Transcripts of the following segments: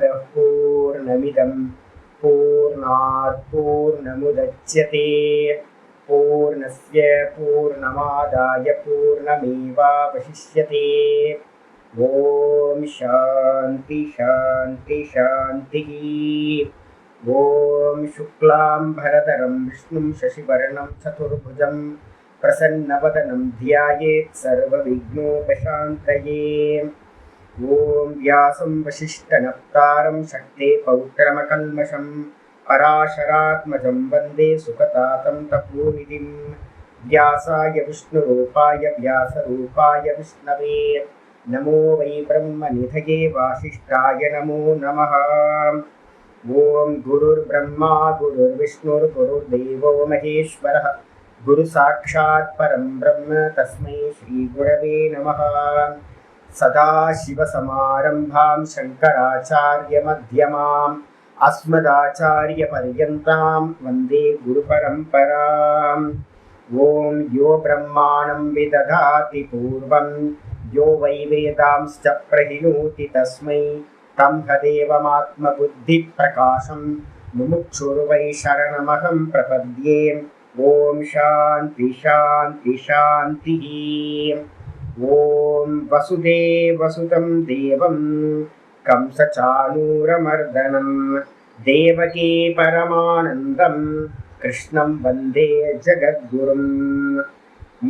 पूर्णमदः पूर्णमिदं पूर्णात् पूर्णमुदच्यते पूर्णस्य पूर्णमादाय पूर्णमेवावशिष्यते। ॐ शान्ति शान्ति शान्तिः। ॐ शुक्लाम्बरधरं विष्णुं शशिवर्णं चतुर्भुजं प्रसन्नवदनं ध्यायेत् सर्वविघ्नोपशान्तये। ॐ व्यासं वसिष्ठनप्तारं शक्ते पौत्रमकल्मषं पराशरात्मजं वन्दे सुखतातं तपोनिधिं। व्यासाय विष्णुरूपाय व्यासरूपाय विष्णवे नमो वै ब्रह्मनिधये वासिष्ठाय नमो नमः। ॐ गुरुर्ब्रह्मा गुरुर्विष्णुर्गुरुर्देवो महेश्वरः गुरुसाक्षात् परं ब्रह्म तस्मै श्रीगुरवे नमः। सदाशिवसमारम्भां शङ्कराचार्यमध्यमाम् अस्मदाचार्यपर्यन्तां वन्दे गुरुपरम्पराम्। ॐ यो ब्रह्माणं विदधाति पूर्वं यो वै वेदांश्च प्रहिणोति तस्मै तदेवमात्मबुद्धिप्रकाशं मुमुक्षुर्वै शरणमहं प्रपद्ये। ॐ शान्ति शान्ति शान्तिः। ॐ वसुदेवसुतं देवं कंसचाणूरमर्दनं देवकी परमानन्दं कृष्णं वन्दे जगद्गुरुं।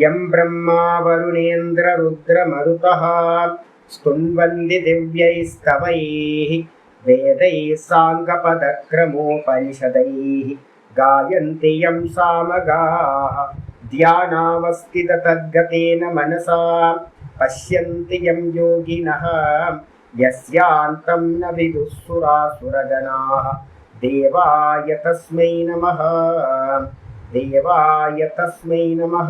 यं ब्रह्मा वरुणेन्द्ररुद्रमरुतः स्तुन्वन्ति दिव्यैस्तवैः वेदैः साङ्गपदक्रमोपनिषदैः गायन्ति यं सामगाः ध्यानावस्थिततद्गतेन मनसा पश्यन्ति यं योगिनः यस्यान्तं न विदुःसुरासुरगणाः। देवाय तस्मै नमः देवाय तस्मै नमः।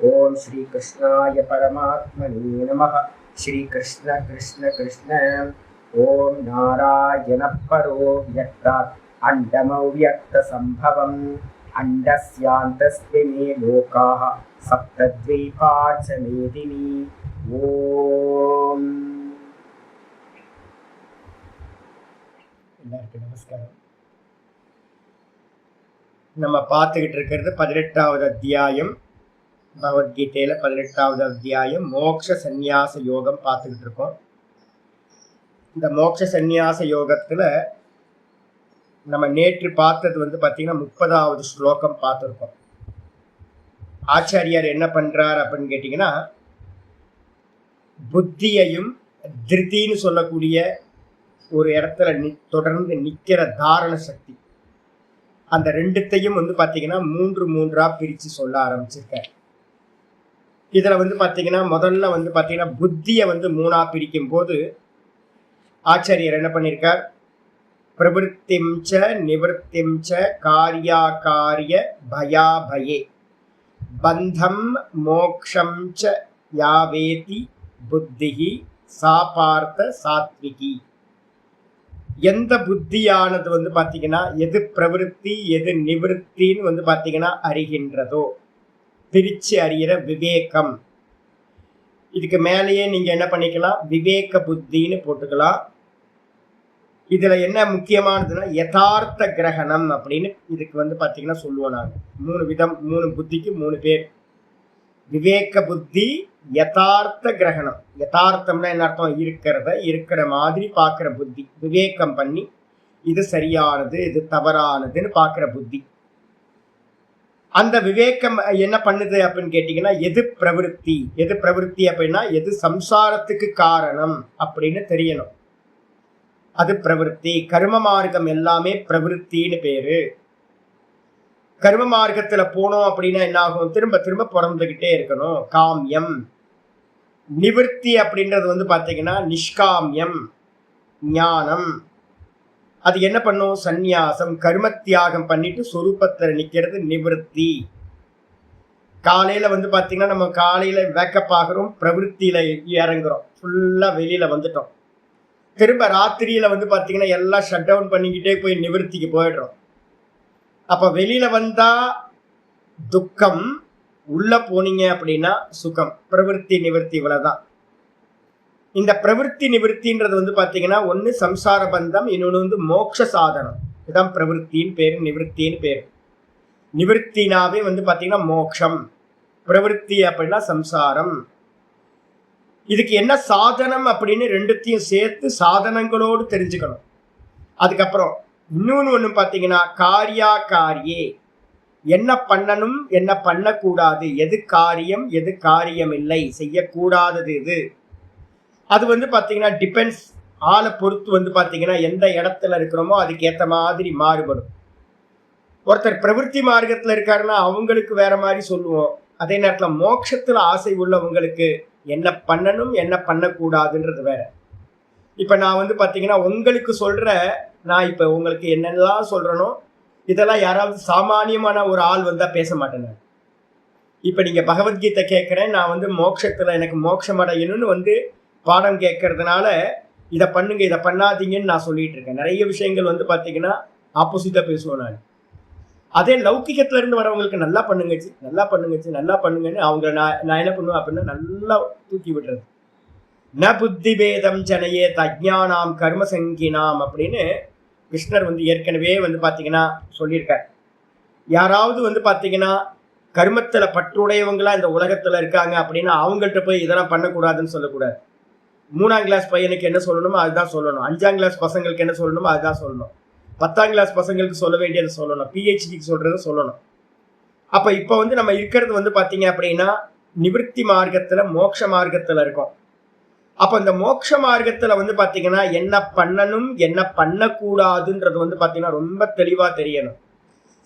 ॐ श्रीकृष्णाय परमात्मने नमः। श्रीकृष्ण कृष्ण कृष्ण। ॐ नारायणः परो व्यक्तात् अण्डमव्यक्तसम्भवम् अण्डस्यान्तस्मिन् लोकाः सप्तद्वीपा च मेदिनी। ஓம். எல்லாருக்கும் நமஸ்காரம். நம்ம பார்த்துக்கிட்டு இருக்கிறது 18வது அத்தியாயம், பகவத்கீதையில 18வது அத்தியாயம் மோட்ச சந்நியாச யோகம் பார்த்துக்கிட்டு இருக்கோம். இந்த மோட்ச சந்நியாச யோகத்துல நம்ம நேற்று பார்த்தது பார்த்தீங்கன்னா 30வது ஸ்லோகம் பார்த்துருக்கோம். ஆச்சாரியார் என்ன பண்றார் அப்படின்னு கேட்டீங்கன்னா, புத்தியையும் திருத்தின்னு சொல்லக்கூடிய ஒரு இடத்துல தொடர்ந்து நிக்கிற தாரண சக்தி, அந்த ரெண்டுத்தையும் பார்த்தீங்கன்னா மூன்றா பிரிச்சு சொல்ல ஆரம்பிச்சிருக்கார். இதுல பார்த்தீங்கன்னா முதல்ல பார்த்தீங்கன்னா புத்தியை மூணா பிரிக்கும் போது ஆச்சாரியர் என்ன பண்ணியிருக்கார், பிரவருத்திம் ச நிவர்த்திம் ச காரியாகாரிய பயாபயே பந்தம் மோக்ஷம் ச யாவேதி புத்திஹி சாபார்த்த சாத்விகி. எந்த புத்தியானது பார்த்தீங்கன்னா எது பிரவருத்தி எது நிவர்த்தின்னு பார்த்தீங்கன்னா அறிகின்றதோ, பிரிச்சு அறிகிற விவேகம். இதுக்கு மேலேயே நீங்க என்ன பண்ணிக்கலாம், விவேக புத்தின்னு போட்டுக்கலாம். இதுல என்ன முக்கியமானதுன்னா யதார்த்த கிரகணம் அப்படின்னு இதுக்கு பார்த்தீங்கன்னா சொல்லுவோம் நாங்க. 3 விதம், 3 புத்திக்கு 3 பேர். விவேக புத்தி, யதார்த்த கிரகணம். யதார்த்தம்னா என்ன அர்த்தம், இருக்கிற மாதிரி பார்க்கிற புத்தி. விவேகம் பண்ணி இது சரியானது இது தவறானதுன்னு பார்க்கிற புத்தி. அந்த விவேகம் என்ன பண்ணுது அப்படின்னு கேட்டீங்கன்னா, எது பிரவருத்தி அப்படின்னா எது சம்சாரத்துக்கு காரணம் அப்படின்னு தெரியணும், அது பிரவருத்தி. கர்ம மார்க்கம் எல்லாமே பிரவருத்தின்னு பேரு. கர்ம மார்க்கத்துல போனோம் அப்படின்னா என்ன ஆகும், திரும்ப திரும்ப பிறந்துகிட்டே இருக்கணும், காமியம். நிவர்த்தி அப்படின்றது பாத்தீங்கன்னா நிஷ்காமியம், ஞானம். அது என்ன பண்ணும், சந்நியாசம், கர்ம தியாகம் பண்ணிட்டு சொரூபத்துல நிக்கிறது நிவர்த்தி. காலையில பாத்தீங்கன்னா நம்ம காலையில வேக்கப் ஆகிறோம், பிரவருத்தியில இறங்குறோம், ஃபுல்லா வெளியில வந்துட்டோம். திரும்ப ராத்திரியில பாத்தீங்கன்னா எல்லாம் ஷட் டவுன் பண்ணிக்கிட்டே போய் நிவர்த்திக்கு போயிடுறோம். அப்ப வெளியில வந்தா துக்கம், உள்ள போனீங்க அப்படின்னா சுகம். பிரவருத்தி நிவர்த்தி இவ்வளவுதான். இந்த பிரவிற்த்தி நிவிற்த்தின்றது வந்து பாத்தீங்கன்னா ஒண்ணு சம்சார பந்தம், இன்னொன்னு வந்து மோட்ச சாதனம். இதுதான் பிரவிற்த்தின்னு பேரு, நிவிற்த்தின்னு பேரு. நிவிற்த்தினாவே வந்து பாத்தீங்கன்னா மோட்சம், பிரவிற்த்தி அப்படின்னா சம்சாரம். இதுக்கு என்ன சாதனம் அப்படின்னு ரெண்டுத்தையும் சேர்த்து சாதனங்களோடு தெரிஞ்சுக்கணும். அதுக்கப்புறம் இன்னொன்னு ஒண்ணு பாத்தீங்கன்னா காரியா காரியே, என்ன பண்ணணும் என்ன பண்ணக்கூடாது, எது காரியம் எது காரியம் இல்லை, செய்யக்கூடாதது எது, அது வந்து பாத்தீங்கன்னா டிபெண்ட்ஸ், ஆளை பொறுத்து வந்து பாத்தீங்கன்னா எந்த இடத்துல இருக்கிறோமோ அதுக்கு ஏற்ற மாதிரி மாறுபடும். ஒருத்தர் பிரவிற்த்தி மார்க்கத்துல இருக்காருன்னா அவங்களுக்கு வேற மாதிரி சொல்லுவோம். அதே நேரத்தில் மோட்சத்துல ஆசை உள்ளவங்களுக்கு என்ன பண்ணணும் என்ன பண்ணக்கூடாதுன்றது வேற. இப்ப நான் வந்து பாத்தீங்கன்னா உங்களுக்கு சொல்ற, நான் இப்ப உங்களுக்கு என்னெல்லாம் சொல்றேனோ இதெல்லாம் யாராவது சாமானியமான ஒரு ஆள் வந்தா பேச மாட்டேன். இப்ப நீங்க பகவத்கீதை கேட்கிறேன், நான் வந்து மோட்சத்துல எனக்கு மோட்சம் அடையணும்னு வந்து பாடம் கேட்கறதுனால இதை பண்ணுங்க இதை பண்ணாதீங்கன்னு நான் சொல்லிட்டு இருக்கேன். நிறைய விஷயங்கள் வந்து பாத்தீங்கன்னா ஆப்போசிட்டா பேசுவேன் நான். அதே லௌகிகத்துல இருந்து வரவங்களுக்கு நல்லா பண்ணுங்கச்சு நல்லா பண்ணுங்கச்சு நல்லா பண்ணுங்கன்னு அவங்க நான் என்ன பண்ணுவேன் அப்படின்னா நல்லா தூக்கி விடுறது. ந புத்தி பேதம் ஜனையே தஜ்ஞானாம் கர்ம சங்கினாம் அப்படின்னு கிருஷ்ணர் வந்து ஏற்கனவே வந்து பாத்தீங்கன்னா சொல்லியிருக்கார். யாராவது வந்து பாத்தீங்கன்னா கர்மத்துல பற்றுடையவங்களா இந்த உலகத்துல இருக்காங்க அப்படின்னா அவங்கள்ட்ட போய் இதெல்லாம் பண்ணக்கூடாதுன்னு சொல்லக்கூடாது. 3ஆம் கிளாஸ் பையனுக்கு என்ன சொல்லணுமோ அதுதான் சொல்லணும், 5ஆம் கிளாஸ் பசங்களுக்கு என்ன சொல்லணுமோ அதுதான் சொல்லணும், 10ஆம் கிளாஸ் பசங்களுக்கு சொல்ல வேண்டியது சொல்லணும், பிஹெச்டிக்கு சொல்றது சொல்லணும். அப்ப இப்ப வந்து நம்ம இருக்கிறது வந்து பாத்தீங்க அப்படின்னா நிவிற்த்தி மார்க்கத்துல மோட்ச மார்க்கத்துல இருக்கோம். அப்ப இந்த மோட்ச மார்க்கத்துல வந்து பாத்தீங்கன்னா என்ன பண்ணணும் என்ன பண்ணக்கூடாதுன்றது வந்து பாத்தீங்கன்னா ரொம்ப தெளிவா தெரியணும்.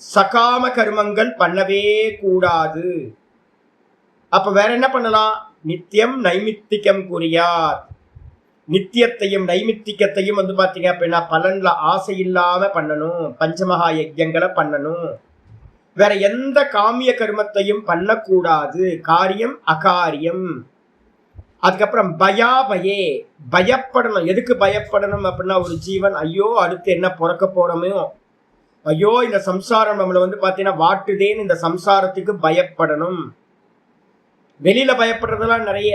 சகாம கர்மங்கள் பண்ணவே கூடாது. அப்ப வேற என்ன பண்ணலாம்? நித்தியம் நைமித்திகம் குறியார். நித்தியத்தையும் நைமித்திகத்தையும் வந்து பாத்தீங்க அப்படின்னா பலன்ல ஆசை இல்லாம பண்ணணும், பஞ்சமகா யஜ்யங்களை பண்ணணும். வேற எந்த காமிய கர்மத்தையும் பண்ணக்கூடாது, காரியம் அகாரியம். அதுக்கப்புறம் பயாபயே, பயப்படணும். எதுக்கு பயப்படணும் அப்படின்னா ஒரு ஜீவன் ஐயோ அடுத்து என்ன பிறக்க போறோமோ, ஐயோ இந்த சம்சாரம் நம்மளை வந்து பாத்தீங்கன்னா வாட்டுதேன்னு இந்த சம்சாரத்துக்கு பயப்படணும். வெளியில பயப்படுறதெல்லாம் நிறைய,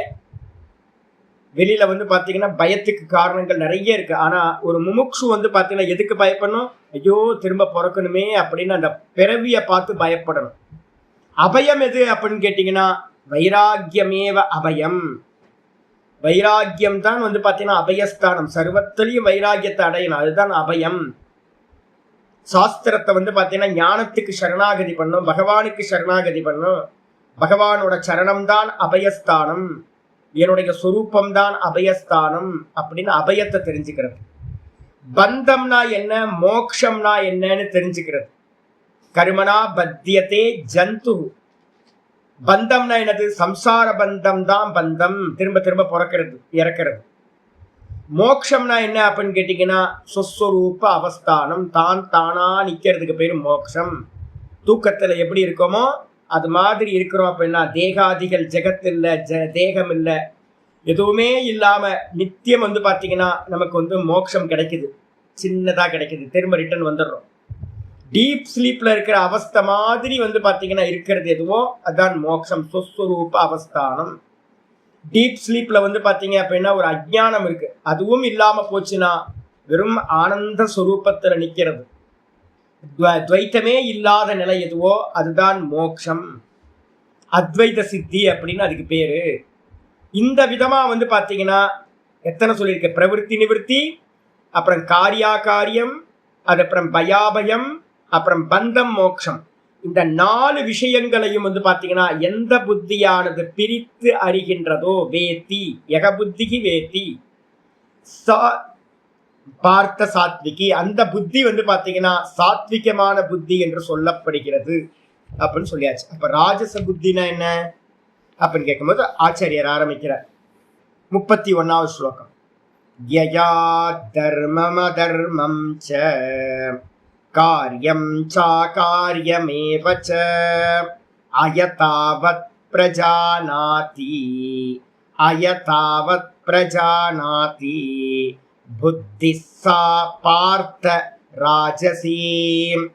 வெளியில வந்து பாத்தீங்கன்னா பயத்துக்கு காரணங்கள் நிறைய இருக்கு. ஆனா ஒரு முமுட்சு வந்து பாத்தீங்கன்னா எதுக்கு பயப்படணும்? ஐயோ திரும்ப பிறக்கணுமே அப்படின்னு அந்த பிறவிய பார்த்து பயப்படணும். அபயம் எது அப்படின்னு கேட்டீங்கன்னா வைராகியமேவ அபயம். வைராகியம் தான் வந்து பாத்தீங்கன்னா அபயஸ்தானம். சர்வத்திலையும் வைராகியத்தை அடையணும், அதுதான் அபயம். சாஸ்திரத்தை வந்து பாத்தீங்கன்னா ஞானத்துக்கு சரணாகதி பண்ணும், பகவானுக்கு சரணாகதி பண்ணும். பகவானோட சரணம் தான் அபயஸ்தானம், என்னுடைய சொரூபம் தான் அபயஸ்தானம் அப்படின்னு அபயத்தை தெரிஞ்சுக்கிறது. பந்தம்னா என்ன, மோக்ஷம்னா என்னன்னு தெரிஞ்சுக்கிறது. கர்மனா பத்தியதே ஜந்து. பந்தம்னா என்னது? சம்சார பந்தம் தான் பந்தம், திரும்ப திரும்ப பிறக்கிறது இறக்கிறது. மோக்ஷம்னா என்ன அப்படின்னு கேட்டீங்கன்னா சொஸ்வரூப அவஸ்தானம், தான் தானா நிக்கிறதுக்கு பேரு மோக்ஷம். தூக்கத்துல எப்படி இருக்கோமோ அது மாதிரி இருக்கிறோம் அப்படின்னா தேகாதிகள் ஜெகத் இல்லை, தேகம் இல்லை, எதுவுமே இல்லாம நித்தியம் வந்து பாத்தீங்கன்னா நமக்கு வந்து மோட்சம் கிடைக்குது, சின்னதா கிடைக்குது, திரும்ப ரிட்டர்ன் வந்துடுறோம். டீப் ஸ்லீப்ல இருக்கிற அவஸ்தை மாதிரி வந்து பாத்தீங்கன்னா இருக்கிறது எதுவோ அதான் மோட்சம், சொஸ்வரூப அவஸ்தானம். டீப் ஸ்லீப்ல வந்து பாத்தீங்க அப்படின்னா ஒரு அஜ்ஞானம் இருக்கு, அதுவும் இல்லாம போச்சுன்னா வெறும் ஆனந்த ஸ்வரூபத்துல நிக்கிறது. துவைத்தமே இல்லாத நிலை எதுவோ அதுதான் மோக்ஷம், அத்வைத சித்தி அப்படின்னு அதுக்கு பேரு. இந்த விதமா வந்து பாத்தீங்கன்னா எத்தனை சொல்லியிருக்க, பிரவிற்த்தி நிவிற்த்தி, அப்புறம் காரியா காரியம், அதுக்கப்புறம் பயாபயம், அப்புறம் பந்தம் மோக்ஷம். இந்த 4 விஷயங்களையும் வந்து பாத்தீங்கன்னா எந்த புத்தியானது பிரித்து அறிகின்றதோ வேத்தி, எக புத்திக்கு வேத்தி பார்த்த சாத்விகி, அந்த புத்தி வந்து பாத்தீங்கன்னா சாத்விகமான புத்தி என்று சொல்லப்படுகிறது அப்படின்னு சொல்லியாச்சு. அப்ப ராஜச புத்தினா என்ன அப்படின்னு கேட்கும்போது ஆச்சாரியர் ஆரம்பிக்கிறார். 31வது ஸ்லோகம். யயா தர்மம் அதர்மம் ச காரியம் சாகாரியமேவ ச அயதாவத் பிரஜானாதி அயதாவத் பிரஜானாதி புத்தி சா பார்த்த ராஜசீம்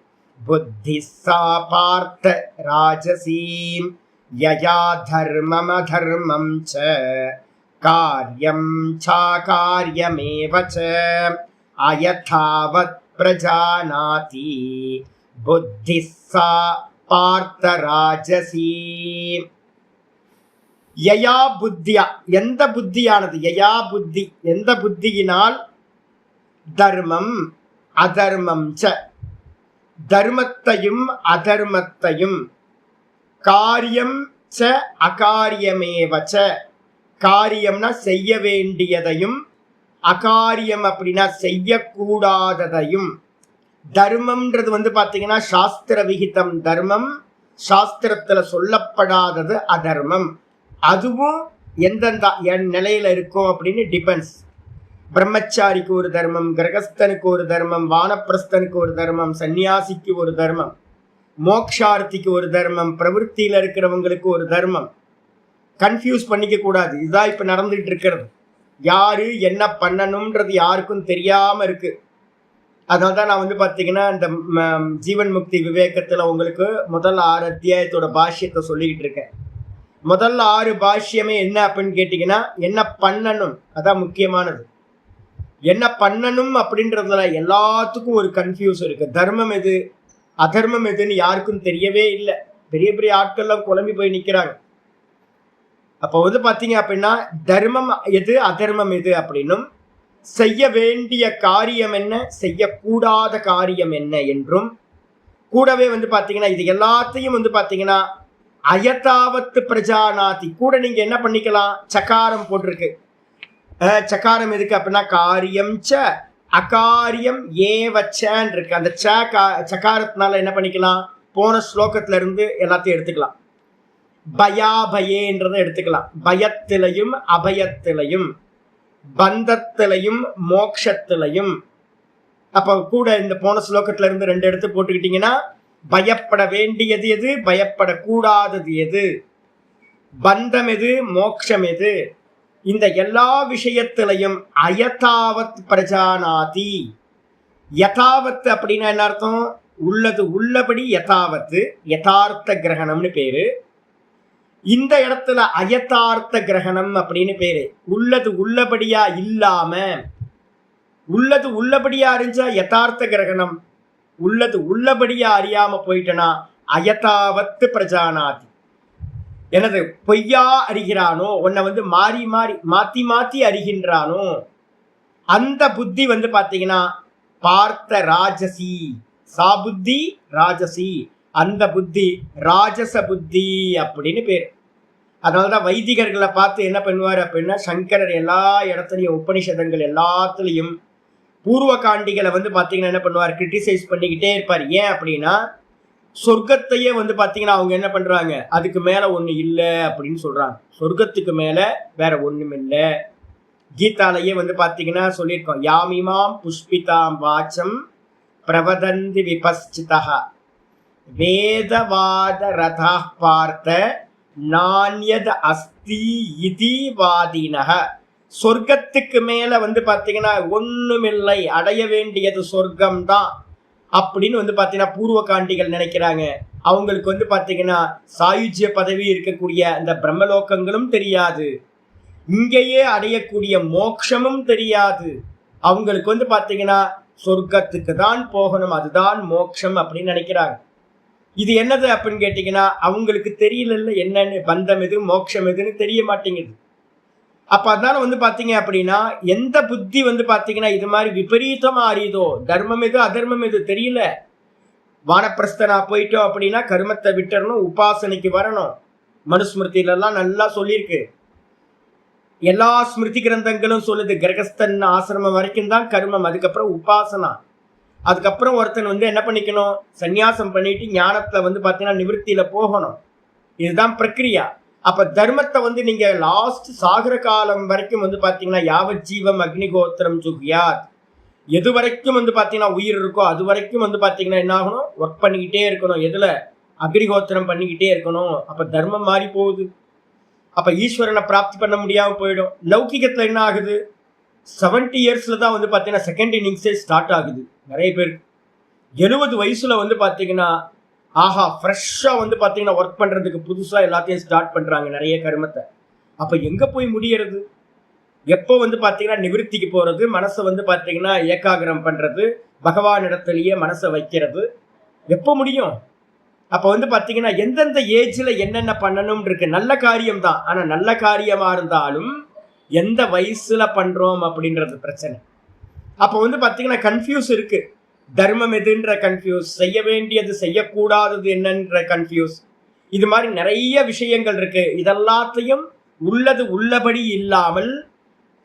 புத்தி சா பார்த்த ராஜசீம் யயா தர்மம் அதர்மம் ச காரியம் சாகாரியமேவ ச அயதாவத் பிரஜானாதி புத்திः சா பார்த்த ராஜசி. யயா புத்தியா, எந்த புத்தியானது, யயா புத்தி, எந்த புத்தியினால், தர்மம் அதர்மம் ச, தர்மத்தையும் அதர்மத்தையும், காரியம் ச அகாரியமேவ ச, காரியம்னா செய்ய வேண்டியதையும், அகாரியம் அப்படின்னா செய்யக்கூடாததையும். தர்மம்ன்றது வந்து பாத்தீங்கன்னா சாஸ்திர விகிதம் தர்மம், சாஸ்திரத்துல சொல்லப்படாதது அதர்மம். அதுவும் எந்தெந்த நிலையில இருக்கும் அப்படின்னு டிபெண்ட்ஸ். பிரம்மச்சாரிக்கு ஒரு தர்மம், கிரகஸ்தனுக்கு ஒரு தர்மம், வானப்பிரஸ்தனுக்கு ஒரு தர்மம், சன்னியாசிக்கு ஒரு தர்மம், மோக்ஷார்த்திக்கு ஒரு தர்மம், பிரவருத்தியில இருக்கிறவங்களுக்கு ஒரு தர்மம். கன்ஃபியூஸ் பண்ணிக்க கூடாது. இதுதான் இப்ப நடந்துட்டு இருக்கிறது. யாரு என்ன பண்ணணும்ன்றது யாருக்கும் தெரியாம இருக்கு. அதனால்தான் நான் வந்து பாத்தீங்கன்னா இந்த ஜீவன் முக்தி விவேகத்துல உங்களுக்கு முதல் 6 அத்தியாயத்தோட பாஷ்யத்தை சொல்லிக்கிட்டு இருக்கேன். முதல்ல 6 பாஷ்யமே என்ன அப்படின்னு கேட்டீங்கன்னா, என்ன பண்ணணும், அதான் முக்கியமானது. என்ன பண்ணணும் அப்படின்றதுல எல்லாத்துக்கும் ஒரு கன்ஃபியூஸ் இருக்கு. தர்மம் எது அதர்மம் எதுன்னு யாருக்கும் தெரியவே இல்லை. பெரிய பெரிய ஆட்கள்லாம் குழம்பி போய் நிக்கிறாங்க. அப்போ வந்து பாத்தீங்க அப்படின்னா தர்மம் எது அதர்மம் எது அப்படின்னும், செய்ய வேண்டிய காரியம் என்ன செய்யக்கூடாத காரியம் என்ன என்றும், கூடவே வந்து பாத்தீங்கன்னா இது எல்லாத்தையும் வந்து பாத்தீங்கன்னா அயதாவத்து பிரஜானாதி கூட நீங்க என்ன பண்ணிக்கலாம், சகாரம் போட்டிருக்கு. சகாரம் எதுக்கு அப்படின்னா காரியம் ச அகாரியம் ஏவச்சன்னு இருக்கு. அந்த சகாரத்தினால என்ன பண்ணிக்கலாம், போன ஸ்லோகத்துல இருந்து எல்லாத்தையும் எடுத்துக்கலாம். பயாபயேன்றதை எடுத்துக்கலாம். பயத்திலையும் அபயத்திலையும், பந்தத்திலையும் மோக்ஷத்திலையும். அப்ப கூட இந்த போன ஸ்லோகத்துல இருந்து 2 எடுத்து போட்டுக்கிட்டீங்கன்னா, பயப்பட வேண்டியது எது, பயப்படக்கூடாதது எது, பந்தம் எது, மோக்ஷம் எது, இந்த எல்லா விஷயத்திலையும் அயதாவத் பிரஜானாதி. யதாவத் அப்படின்னா என்ன அர்த்தம், உள்ளது உள்ளபடி யதாவத்து, யதார்த்த கிரகணம்னு பேரு. இந்த இடத்துல அயதார்த்த கிரகணம் அப்படின்னு பேரு. உள்ளது உள்ளபடியா இல்லாம, உள்ளது உள்ளபடியா இருந்துச்சா யதார்த்த கிரகணம், உள்ளது உள்ளபடியா அறியாம போயிட்டனா அயதாவத்து பிரஜானாதி. எனது பொய்யா அறிகிறானோ, உன்னை வந்து மாறி மாறி மாத்தி மாத்தி அறிகின்றானோ, அந்த புத்தி வந்து பாத்தீங்கன்னா பார்த்த ராஜசி. சா புத்தி ராஜசி, அந்த புத்தி ராஜச புத்தி அப்படின்னு பேர். அதனாலதான் வைதிகர்களை பார்த்து என்ன பண்ணுவார் அப்படின்னா, சங்கரர் எல்லா இடத்துலையும் உபனிஷதங்கள் எல்லாத்துலேயும் பூர்வ காண்டிகளை வந்து பார்த்தீங்கன்னா என்ன பண்ணுவார், கிரிட்டிசைஸ் பண்ணிக்கிட்டே இருப்பார். ஏன் அப்படின்னா சொர்க்கத்தையே வந்து பார்த்தீங்கன்னா அவங்க என்ன பண்ணுறாங்க, அதுக்கு மேலே ஒன்று இல்லை அப்படின்னு சொல்கிறாங்க. சொர்க்கத்துக்கு மேலே வேற ஒன்றும் இல்லை. கீதாலையே வந்து பார்த்தீங்கன்னா சொல்லியிருக்கோம், யாமிமாம் புஷ்பிதாம் வாச்சம் பிரவதந்தி விபஸ்சிதா வேதவாத ரதா பார்த்த நான்யத அஸ்தி இதி வாதினக. சொர்க்கத்துக்கு மேல வந்து பாத்தீங்கன்னா ஒண்ணுமில்லை, அடைய வேண்டியது சொர்க்கம் தான் அப்படின்னு வந்து பாத்தீங்கன்னா பூர்வ காண்டிகள் நினைக்கிறாங்க. அவங்களுக்கு வந்து பாத்தீங்கன்னா சாயுஜ்ய பதவி இருக்கக்கூடிய அந்த பிரம்மலோகங்களும் தெரியாது, இங்கேயே அடையக்கூடிய மோட்சமும் தெரியாது. அவங்களுக்கு வந்து பாத்தீங்கன்னா சொர்க்கத்துக்கு தான் போகணும், அதுதான் மோட்சம் அப்படின்னு நினைக்கிறாங்க. இது என்னது அப்படின்னு கேட்டீங்கன்னா அவங்களுக்கு தெரியல என்னன்னு, பந்தம் எது மோட்சம் எதுன்னு தெரிய மாட்டேங்குது. அப்ப அதனால வந்து பாத்தீங்க அப்படின்னா எந்த புத்தி வந்து பாத்தீங்கன்னா இது மாதிரி விபரீதமா அறியுதோ, தர்மம் எது அதர்மம் எது தெரியல, வானப்பிரஸ்தனா போயிட்டோம் அப்படின்னா கர்மத்தை விட்டுறணும், உபாசனைக்கு வரணும். மனுஸ்மிருதியில எல்லாம் நல்லா சொல்லியிருக்கு. எல்லா ஸ்மிருதி கிரந்தங்களும் சொல்லுது கிரகஸ்தன் ஆசிரமம் வரைக்கும் தான் கர்மம், அதுக்கப்புறம் உபாசனா. அதுக்கப்புறம் ஒருத்தன் வந்து என்ன பண்ணிக்கணும், சந்நியாசம் பண்ணிட்டு ஞானத்துல வந்து பாத்தீங்கன்னா நிவர்த்தியில போகணும். இதுதான் பிரக்ரியா. அப்ப தர்மத்தை வந்து நீங்க லாஸ்ட் சாகர காலம் வரைக்கும் வந்து பாத்தீங்கன்னா யாவத் ஜீவம் அக்னிகோத்திரம் ஜுக்யாத், எது வரைக்கும் வந்து பாத்தீங்கன்னா உயிர் இருக்கோ அது வரைக்கும் வந்து பாத்தீங்கன்னா என்ன ஆகணும், ஒர்க் பண்ணிக்கிட்டே இருக்கணும். எதுல, அக்னிகோத்திரம் பண்ணிக்கிட்டே இருக்கணும். அப்ப தர்மம் மாறி போகுது. அப்ப ஈஸ்வரனை பிராப்தி பண்ண முடியாம போயிடும். லௌகிகத்துல என்ன ஆகுது, 70 இயர்ஸ்ல தான் வந்து பாத்தீங்கன்னா செகண்ட் இன்னிங்ஸே ஸ்டார்ட் ஆகுது. நிறைய பேர் 70 வயசுல வந்து பாத்தீங்கன்னா ஆஹா ஃப்ரெஷ்ஷா வந்து பாத்தீங்கன்னா ஒர்க் பண்றதுக்கு புதுசா எல்லாத்தையும் ஸ்டார்ட் பண்றாங்க நிறைய கர்மத்தை. அப்ப எங்க போய் முடியறது? எப்போ வந்து பாத்தீங்கன்னா நிவிருத்திக்கு போறது, மனசை வந்து பாத்தீங்கன்னா ஏகாகிரம் பண்றது, பகவான் இடத்துலயே மனசை வைக்கிறது எப்போ முடியும்? அப்ப வந்து பாத்தீங்கன்னா எந்தெந்த ஏஜ்ல என்னென்ன பண்ணணும் இருக்கு. நல்ல காரியம் தான், ஆனா நல்ல காரியமா இருந்தாலும் எந்த வயசுல பண்றோம் அப்படின்றது பிரச்சனை. அப்ப வந்து பாத்தீங்கன்னா கன்ஃபியூஸ் இருக்கு. தர்மம் எதுன்ற கன்ஃபியூஸ், செய்ய வேண்டியது செய்யக்கூடாதது என்னன்ற கன்ஃபியூஸ், இது மாதிரி நிறைய விஷயங்கள் இருக்கு. இதெல்லாத்தையும் உள்ளது உள்ளபடி இல்லாமல்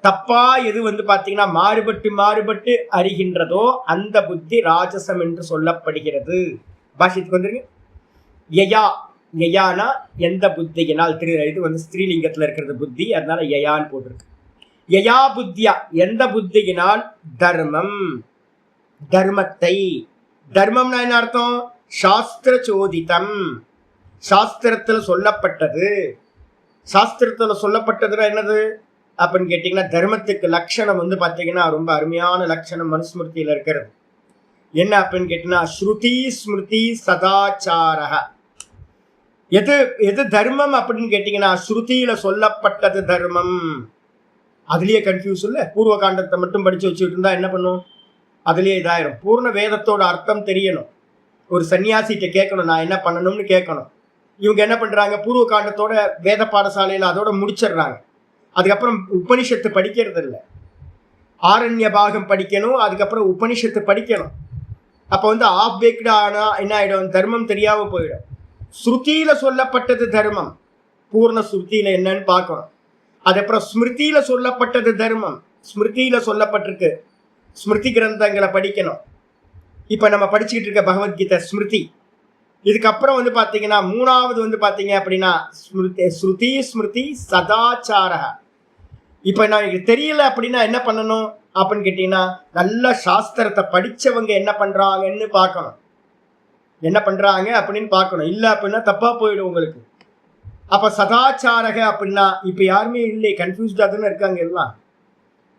தப்பா எது வந்து பாத்தீங்கன்னா மாறுபட்டு மாறுபட்டு அறிகின்றதோ அந்த புத்தி ராஜசம் என்று சொல்லப்படுகிறது. பாஷித்துக்கு வந்துருங்க. யயா, யயானா எந்த புத்தியினால், இது வந்து ஸ்ரீலிங்கத்துல இருக்கிறது புத்தி, அதனால யயான்னு போட்டிருக்கு. யயா புத்தியா எந்த புத்தியினால், தர்மம் தர்மத்தை, தர்மம்னா என்ன அர்த்தம்? சாஸ்திர சோதிதம், சாஸ்திரத்துல சொல்லப்பட்டது. சாஸ்திரத்துல சொல்லப்பட்டதுன்னா என்னது அப்படின்னு கேட்டீங்கன்னா, தர்மத்துக்கு லட்சணம் வந்து பாத்தீங்கன்னா ரொம்ப அருமையான லட்சணம் மனுஸ்மிருதியில இருக்கிறது. என்ன அப்படின்னு கேட்டீங்கன்னா, ஸ்ருதி ஸ்மிருதி சதாச்சாரக. எது எது தர்மம் அப்படின்னு கேட்டீங்கன்னா, ஸ்ருதியில சொல்லப்பட்டது தர்மம். அதுலயே கன்ஃபியூஸ் இல்ல. பூர்வ காண்டத்தை மட்டும் படிச்சு வச்சுட்டு இருந்தா என்ன பண்ணும்? அதுலயே இதாயிரும். பூர்ண வேதத்தோட அர்த்தம் தெரியணும். ஒரு சன்னியாசிட்ட கேட்கணும், நான் என்ன பண்ணணும்னு கேட்கணும். இவங்க என்ன பண்றாங்க, பூர்வ காண்டத்தோட வேத பாடசாலையில அதோட முடிச்சிடுறாங்க. அதுக்கப்புறம் உபனிஷத்து படிக்கிறது இல்லை. ஆரண்ய பாகம் படிக்கணும், அதுக்கப்புறம் உபனிஷத்து படிக்கணும். அப்ப வந்து ஆஃப் பேக்டு ஆனா என்ன ஆயிடும்? தர்மம் தெரியாம போயிடும். ஸ்ருதியில சொல்லப்பட்டது தர்மம், பூர்ண ஸ்ருதியில என்னன்னு பார்க்கணும். அதுக்கப்புறம் ஸ்மிருதியில சொல்லப்பட்டது தர்மம், ஸ்மிருதியில சொல்லப்பட்டிருக்கு, ஸ்மிருதி கிரந்தங்களை படிக்கணும். இப்ப நம்ம படிச்சுக்கிட்டு இருக்க பகவத்கீதை ஸ்மிருதி. இதுக்கப்புறம் வந்து பாத்தீங்கன்னா மூணாவது வந்து பாத்தீங்க அப்படின்னா ஸ்ருதி ஸ்மிருதி சதாச்சார. இப்ப நான் தெரியல அப்படின்னா என்ன பண்ணணும் அப்படின்னு கேட்டீங்கன்னா, நல்ல சாஸ்திரத்தை படிச்சவங்க என்ன பண்றாங்கன்னு பார்க்கணும். என்ன பண்றாங்க அப்படின்னு பார்க்கணும். இல்ல அப்படின்னா தப்பா போயிடும் உங்களுக்கு. அப்ப சதாச்சாரக அப்படின்னா இப்ப யாருமே இல்லை, கன்ஃபியூஸ்டா தானே இருக்காங்க எல்லாம்.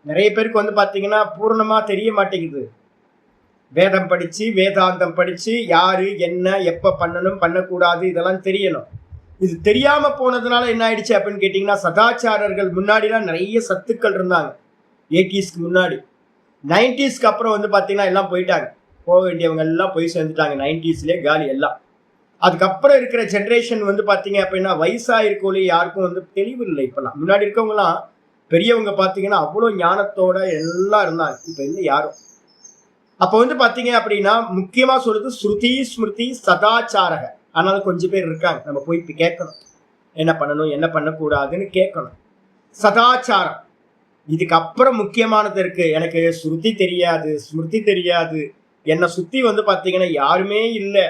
நிறைய பேருக்கு வந்து பாத்தீங்கன்னா பூர்ணமா தெரிய மாட்டேங்குது. வேதம் படிச்சு வேதாந்தம் படிச்சு யாரு என்ன எப்ப பண்ணணும் பண்ணக்கூடாது இதெல்லாம் தெரியணும். இது தெரியாம போனதுனால என்ன ஆயிடுச்சு அப்படின்னு கேட்டீங்கன்னா, சதாச்சாரர்கள் முன்னாடிலாம் நிறைய சத்துக்கள் இருந்தாங்க. 80ஸ்க்கு முன்னாடி. 90ஸ்க்கு அப்புறம் வந்து பாத்தீங்கன்னா எல்லாம் போயிட்டாங்க. போக வேண்டியவங்க எல்லாம் போய் சேர்ந்துட்டாங்க. 90ஸ்லயே காலி எல்லாம். அதுக்கப்புறம் இருக்கிற ஜென்ரேஷன் வந்து பாத்தீங்க அப்படின்னா வயசா இருக்கோலே யாருக்கும் வந்து தெளிவு இல்லை. இப்பெல்லாம் முன்னாடி இருக்கவங்கலாம் பெரியவங்க பாத்தீங்கன்னா அவ்வளவு ஞானத்தோட எல்லாம் இருந்தாங்க. இப்ப இல்லை யாரும். அப்ப வந்து பாத்தீங்க அப்படின்னா முக்கியமா சொல்றது ஸ்ருதி ஸ்மிருதி சதாச்சாரக. அதனால கொஞ்சம் பேர் இருக்காங்க. நம்ம போய் இப்ப கேட்கணும், என்ன பண்ணணும் என்ன பண்ணக்கூடாதுன்னு கேட்கணும். சதாச்சாரம் இதுக்கப்புறம் முக்கியமானது இருக்கு. எனக்கு ஸ்ருதி தெரியாது, ஸ்மிருதி தெரியாது, என்னை சுத்தி வந்து பாத்தீங்கன்னா யாருமே இல்லை,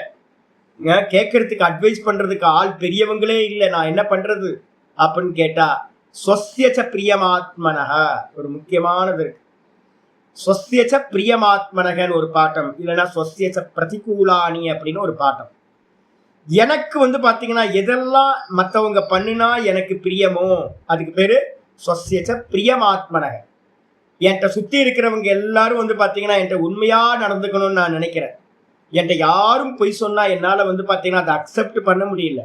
கேட்கறதுக்கு அட்வைஸ் பண்றதுக்கு ஆள் பெரியவங்களே இல்லை, நான் என்ன பண்றது அப்படின்னு கேட்டா, ஸ்வஸ்யச பிரியமாத்மனக ஒரு முக்கியமானது இருக்கு. ஸ்வஸ்யச பிரியமாத்மனகன்னு ஒரு பாட்டம், இல்லைன்னா ஸ்வஸ்யச பிரதிகூலானி அப்படின்னு ஒரு பாட்டம். எனக்கு வந்து பாத்தீங்கன்னா எதெல்லாம் மற்றவங்க பண்ணுனா எனக்கு பிரியமோ அதுக்கு பேரு ஸ்வஸ்யச பிரியமாத்மனக. என்கிட்ட சுத்தி இருக்கிறவங்க எல்லாரும் வந்து பாத்தீங்கன்னா என்கிட்ட உண்மையா நடந்துக்கணும்னு நான் நினைக்கிறேன். என்கிட்ட யாரும் பொய் சொன்னா என்னால வந்து பாத்தீங்கன்னா அதை அக்செப்ட் பண்ண முடியல.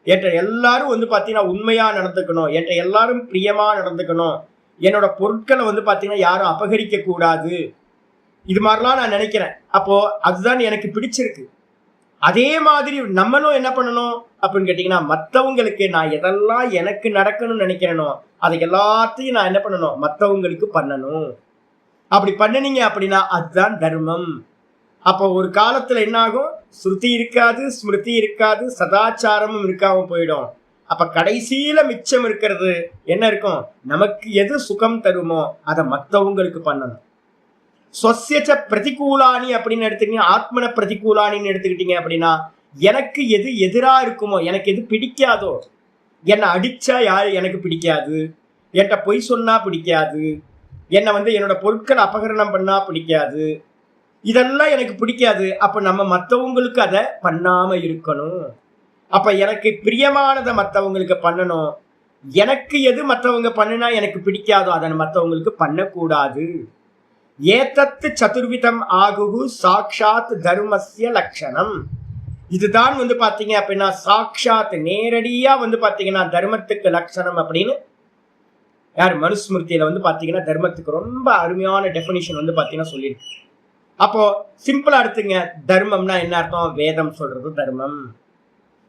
என்கிட்ட எல்லாரும் வந்து பாத்தீங்கன்னா உண்மையா நடந்துக்கணும், என்கிட்ட எல்லாரும் பிரியமா நடந்துக்கணும், என்னோட பொருட்களை வந்து பாத்தீங்கன்னா யாரும் அபகரிக்க கூடாது, இது மாதிரிலாம் நான் நினைக்கிறேன். அப்போ அதுதான் எனக்கு பிடிச்சிருக்கு. அதே மாதிரி நம்மளும் என்ன பண்ணணும் அப்படின்னு கேட்டீங்கன்னா, மற்றவங்களுக்கு நான் எதெல்லாம் எனக்கு நடக்கணும்னு நினைக்கிறேனோ அதை எல்லாத்தையும் நான் என்ன பண்ணணும், மற்றவங்களுக்கு பண்ணணும். அப்படி பண்ணினீங்க அப்படின்னா அதுதான் தர்மம். அப்போ ஒரு காலத்துல என்ன ஆகும், ஸ்ருதி இருக்காது, ஸ்மிருதி இருக்காது, சதாச்சாரமும் இருக்காம போயிடும். அப்ப கடைசியில மிச்சம் இருக்கிறது என்ன இருக்கும், நமக்கு எது சுகம் தருமோ அதை மற்றவங்களுக்கு பண்ணணும். ஸ்வஸ்யச பிரதிகூலானி அப்படின்னு எடுத்துக்கிட்டீங்க, ஆத்மன பிரதிகூலானின்னு எடுத்துக்கிட்டீங்க அப்படின்னா, எனக்கு எது எதிரா இருக்குமோ, எனக்கு எது பிடிக்காதோ, என்னை அடிச்சா யாரு எனக்கு பிடிக்காது, என்கிட்ட பொய் சொன்னா பிடிக்காது, என்னை வந்து என்னோட பொருட்கள் அபகரணம் பண்ணா பிடிக்காது, இதெல்லாம் எனக்கு பிடிக்காது. அப்ப நம்ம மற்றவங்களுக்கு அதை பண்ணாம இருக்கணும். அப்ப எனக்கு பிரியமானதை மற்றவங்களுக்கு பண்ணணும். எனக்கு எது மற்றவங்க பண்ணுனா எனக்கு பிடிக்காதோ அதை மற்றவங்களுக்கு பண்ணக்கூடாது. ஏதத்து சதுர்விதம் ஆகுகு சாக்ஷாத் தர்மஸ்ய லட்சணம். இதுதான் வந்து பாத்தீங்க அப்படின்னா சாக்ஷாத் நேரடியா வந்து பாத்தீங்கன்னா தர்மத்துக்கு லட்சணம் அப்படின்னு யார் மனுஸ்மிருதியில வந்து பாத்தீங்கன்னா தர்மத்துக்கு ரொம்ப அருமையான டெஃபினிஷன் வந்து பாத்தீங்கன்னா சொல்லியிருக்கு. அப்போ சிம்பிளா எடுத்துங்க, தர்மம்னா என்ன அர்த்தம்? வேதம் சொல்றது தர்மம்.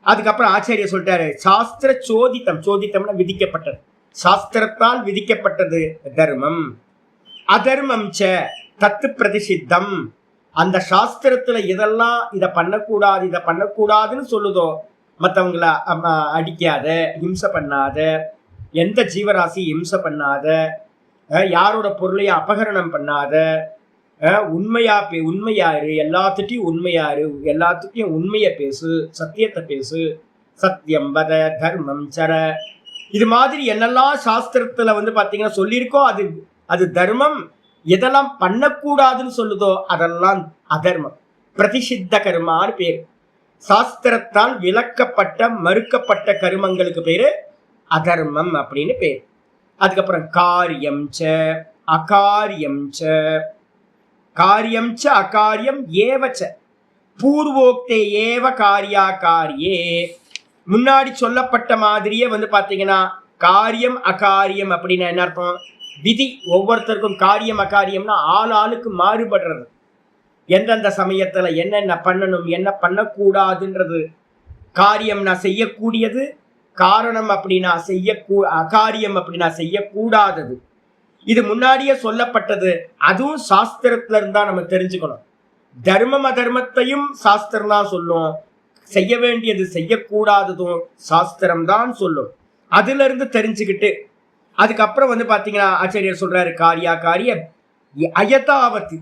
அதுக்கப்புறம் ஆச்சாரியர் சொல்லிட்டாரு, சாஸ்திர சோதித்தம், சோதித்தம்னா விதிக்கப்பட்டது, சாஸ்திரத்தால் விதிக்கப்பட்டது தர்மம். அதர்மம் ச தத்து பிரதிஷித்தம், அந்த சாஸ்திரத்துல இதெல்லாம் இதை பண்ணக்கூடாது இதை பண்ணக்கூடாதுன்னு சொல்லுதோ, மற்றவங்கள அடிக்காத, ஹிம்சை பண்ணாத, எந்த ஜீவராசி ஹிம்சை பண்ணாத, யாரோட பொருளையும் அபகரணம் பண்ணாத, உண்மையாரு, எல்லாத்துட்டையும் உண்மையாரு, எல்லாத்துட்டையும் உண்மையை பேசு, சத்தியத்தை பேசு, சத்தியம் வத தர்மம் சர, இது மாதிரி என்னெல்லாம் சாஸ்திரத்துல வந்து பாத்தீங்கன்னா சொல்லியிருக்கோ அது அது தர்மம். எதெல்லாம் பண்ணக்கூடாதுன்னு சொல்லுதோ அதெல்லாம் அதர்மம். பிரதிஷித்த கர்மான்னு பேர். சாஸ்திரத்தால் விலக்கப்பட்ட மறுக்கப்பட்ட கருமங்களுக்கு பேரு அதர்மம் அப்படின்னு பேர். அதுக்கப்புறம் காரியம் ச அகாரியம் ச, காரியம் ச அகாரியம் ஏவச்ச பூர்வோக்தே ஏவ காரியா காரியே, முன்னாடி சொல்லப்பட்ட மாதிரியே வந்து பாத்தீங்கன்னா காரியம் அகாரியம் அப்படின்னா என்ன அர்த்தம்? விதி. ஒவ்வொருத்தருக்கும் காரியம் அகாரியம்னா ஆளுக்கு மாறுபடுறது. எந்தெந்த சமயத்துல என்னென்ன பண்ணணும் என்ன பண்ணக்கூடாதுன்றது. காரியம்னா செய்யக்கூடியது, காரணம் அப்படின்னா அகாரியம் அப்படின்னா செய்யக்கூடாதது. இது முன்னாடியே சொல்லப்பட்டது. அதுவும் சாஸ்திரத்துல இருந்தா நம்ம தெரிஞ்சுக்கணும். தர்மம் அதர்மத்தையும் சாஸ்திரம் தான் சொல்லும், செய்ய வேண்டியது செய்யக்கூடாததும் சாஸ்திரம் தான் சொல்லும். அதுல இருந்து தெரிஞ்சுக்கிட்டு அதுக்கப்புறம் வந்து பாத்தீங்கன்னா ஆச்சாரியர் சொல்றாரு, காரியா காரிய அயதாவத்து,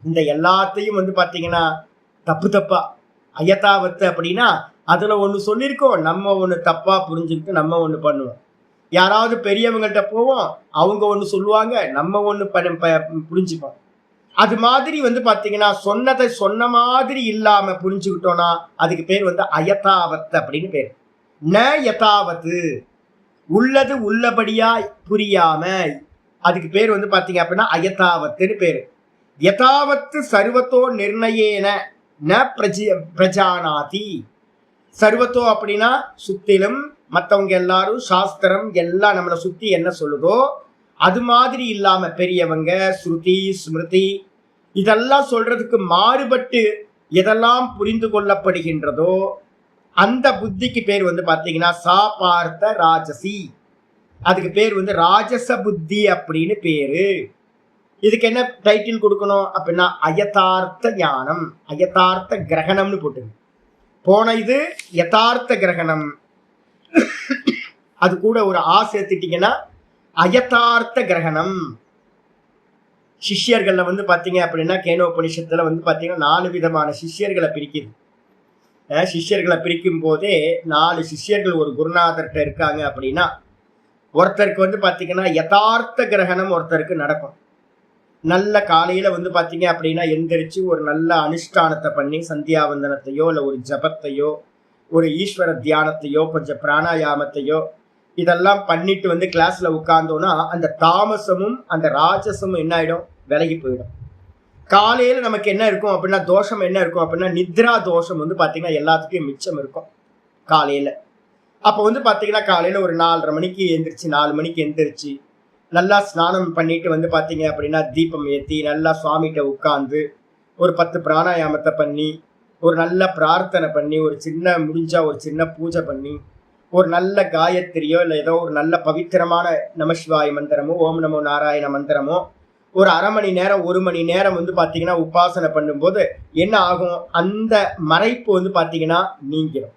இந்த எல்லாத்தையும் வந்து பாத்தீங்கன்னா தப்பா அயதாவத்து அப்படின்னா அதுல ஒண்ணு சொல்லியிருக்கோம், நம்ம ஒண்ணு தப்பா புரிஞ்சுக்கிட்டு நம்ம ஒண்ணு பண்ணுவோம். யாராவது பெரியவங்கள்ட்ட போவோம், அவங்க ஒண்ணு சொல்லுவாங்க, நம்ம ஒண்ணு புரிஞ்சுப்போம். அது மாதிரி வந்து பாத்தீங்கன்னா சொன்னதை சொன்ன மாதிரி இல்லாம புரிஞ்சுக்கிட்டோம்னா அதுக்கு பேர் வந்து அயதாவத்து அப்படின்னு பேர். ந யதாவத்து, உள்ளது உள்ளபடியா புரியாம, அதுக்கு பேர் வந்து பாத்தீங்க அப்படின்னா அயதாவத்துன்னு பேரு. யதாவத்து சர்வத்தோ நிர்ணயேன ந பிரஜானாதி, சர்வத்தோ அப்படின்னா சுத்திலும் மற்றவங்க எல்லாரும் சாஸ்திரம் எல்லாம் நம்மளை சுத்தி என்ன சொல்லுதோ அது மாதிரி இல்லாம பெரியவங்க ஸ்ருதி ஸ்மிருதி இதெல்லாம் சொல்றதுக்கு மாறுபட்டு எதெல்லாம் புரிந்து கொள்ளப்படுகின்றதோ அந்த புத்திக்கு பேர் வந்து பாத்தீங்கன்னா சாபார்த்த ராஜசி, அதுக்கு பேர் வந்து ராஜச புத்தி அப்படின்னு பேரு. இதுக்கு என்ன டைட்டில் கொடுக்கணும் அப்படின்னா அயதார்த்த ஞானம், அயதார்த்த கிரகணம்னு போட்டுங்க. போன இது யதார்த்த கிரகணம், அது கூட ஒரு சேர்த்துட்டீங்கன்னா அயதார்த்த கிரகணம். சிஷ்யர்கள்ல வந்து பாத்தீங்க அப்படின்னா கேனோபனிஷத்துல வந்து பாத்தீங்கன்னா 4 விதமான சிஷ்யர்களை பிரிக்குது. சிஷ்யர்களை பிரிக்கும் போதே 4 சிஷ்யர்கள் ஒரு குருநாதர்கிட்ட இருக்காங்க அப்படின்னா ஒருத்தருக்கு வந்து பாத்தீங்கன்னா யதார்த்த கிரகணம் ஒருத்தருக்கு நடக்கும். நல்ல காலையில வந்து பாத்தீங்க அப்படின்னா எந்திரிச்சு ஒரு நல்ல அனுஷ்டானத்தை பண்ணி சந்தியாவந்தனத்தையோ இல்லை ஒரு ஜபத்தையோ ஒரு ஈஸ்வர தியானத்தையோ கொஞ்சம் பிராணாயாமத்தையோ இதெல்லாம் பண்ணிட்டு வந்து கிளாஸ்ல உட்கார்ந்தோம்னா அந்த தாமசமும் அந்த ராஜசமும் என்ன ஆயிடும்? விலகி போயிடும். காலையில நமக்கு என்ன இருக்கும் அப்படின்னா தோஷம் என்ன இருக்கும் அப்படின்னா நித்ரா தோஷம் வந்து பாத்தீங்கன்னா எல்லாத்துக்கும் மிச்சம் இருக்கும் காலையில. அப்போ வந்து பாத்தீங்கன்னா காலையில ஒரு 4:30 மணிக்கு எந்திரிச்சு 4 மணிக்கு எந்திரிச்சு நல்லா ஸ்நானம் பண்ணிட்டு வந்து பாத்தீங்க அப்படின்னா தீபம் ஏற்றி நல்லா சுவாமிகிட்ட உட்கார்ந்து ஒரு 10 பிராணாயாமத்தை பண்ணி ஒரு நல்ல பிரார்த்தனை பண்ணி ஒரு சின்ன முடிஞ்சா ஒரு சின்ன பூஜை பண்ணி ஒரு நல்ல காயத்ரியோ இல்லை ஏதோ ஒரு நல்ல பவித்திரமான நமசிவாய மந்திரமோ ஓம் நமோ நாராயண மந்திரமோ ஒரு 1/2 மணி நேரம் 1 மணி நேரம் வந்து பாத்தீங்கன்னா உபாசனை பண்ணும்போது என்ன ஆகும்? அந்த மறைப்பு வந்து பாத்தீங்கன்னா நீங்கிடும்.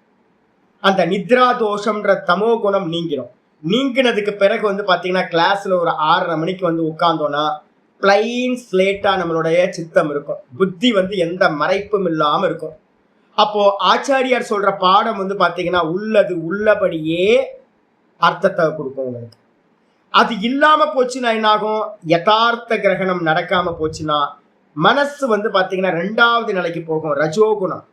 அந்த நித்ரா தோஷம்ன்ற தமோ குணம் நீங்கிடும். நீங்கினதுக்கு பிறகு வந்து பாத்தீங்கன்னா கிளாஸ்ல ஒரு 6:30 மணிக்கு வந்து உட்கார்ந்தோம்னா பிளைன் ஸ்லேட்டா நம்மளுடைய சித்தம் இருக்கும். புத்தி வந்து எந்த மறைப்பும் இல்லாம இருக்கும். அப்போ ஆச்சாரியார் சொல்ற பாடம் வந்து பாத்தீங்கன்னா உள்ளது உள்ளபடியே அர்த்தத்தை கொடுக்கும் உங்களுக்கு. அது இல்லாம போச்சுன்னா என்னாகும்? யதார்த்த கிரகணம் நடக்காம போச்சுன்னா மனசு வந்து பாத்தீங்கன்னா 2வது நிலைக்கு போகும், ரஜோகுணம்.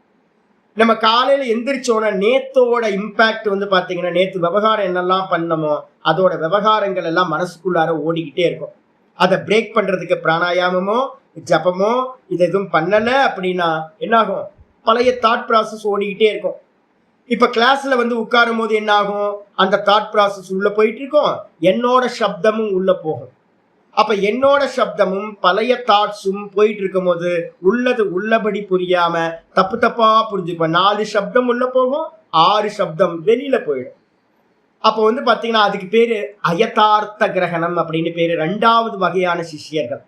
நம்ம காலையில எந்திரிச்சோன்னா நேத்தோட இம்பாக்ட் வந்து பாத்தீங்கன்னா நேத்து விவகாரம் என்னெல்லாம் பண்ணமோ அதோட விவகாரங்கள் எல்லாம் மனசுக்குள்ளார ஓடிக்கிட்டே இருக்கும். அதை பிரேக் பண்றதுக்கு பிராணாயாமமோ ஜபமோ இது எதுவும் பண்ணல அப்படின்னா என்னாகும்? பழைய தாட் ப்ராசஸ் ஓடிக்கிட்டே இருக்கும். இப்ப கிளாஸ்ல வந்து உட்காரும் போது என்ன ஆகும், அந்த தாட் ப்ராசஸ் உள்ள போயிட்டு இருக்கும், என்னோட சப்தமும் உள்ள போகும். அப்ப என்னோட சப்தமும் பழைய தாட்ஸும் போயிட்டு இருக்கும் போது உள்ளது உள்ளபடி புரியாம தப்பு தப்பா புரிஞ்சுப்பேன். 4 சப்தம் உள்ள போகும், 6 சப்தம் வெளியில போயிடும். அப்போ வந்து பாத்தீங்கன்னா அதுக்கு பேரு அயதார்த்த கிரகணம் அப்படின்னு பேரு. 2வது வகையான சிஷ்யர்கள்.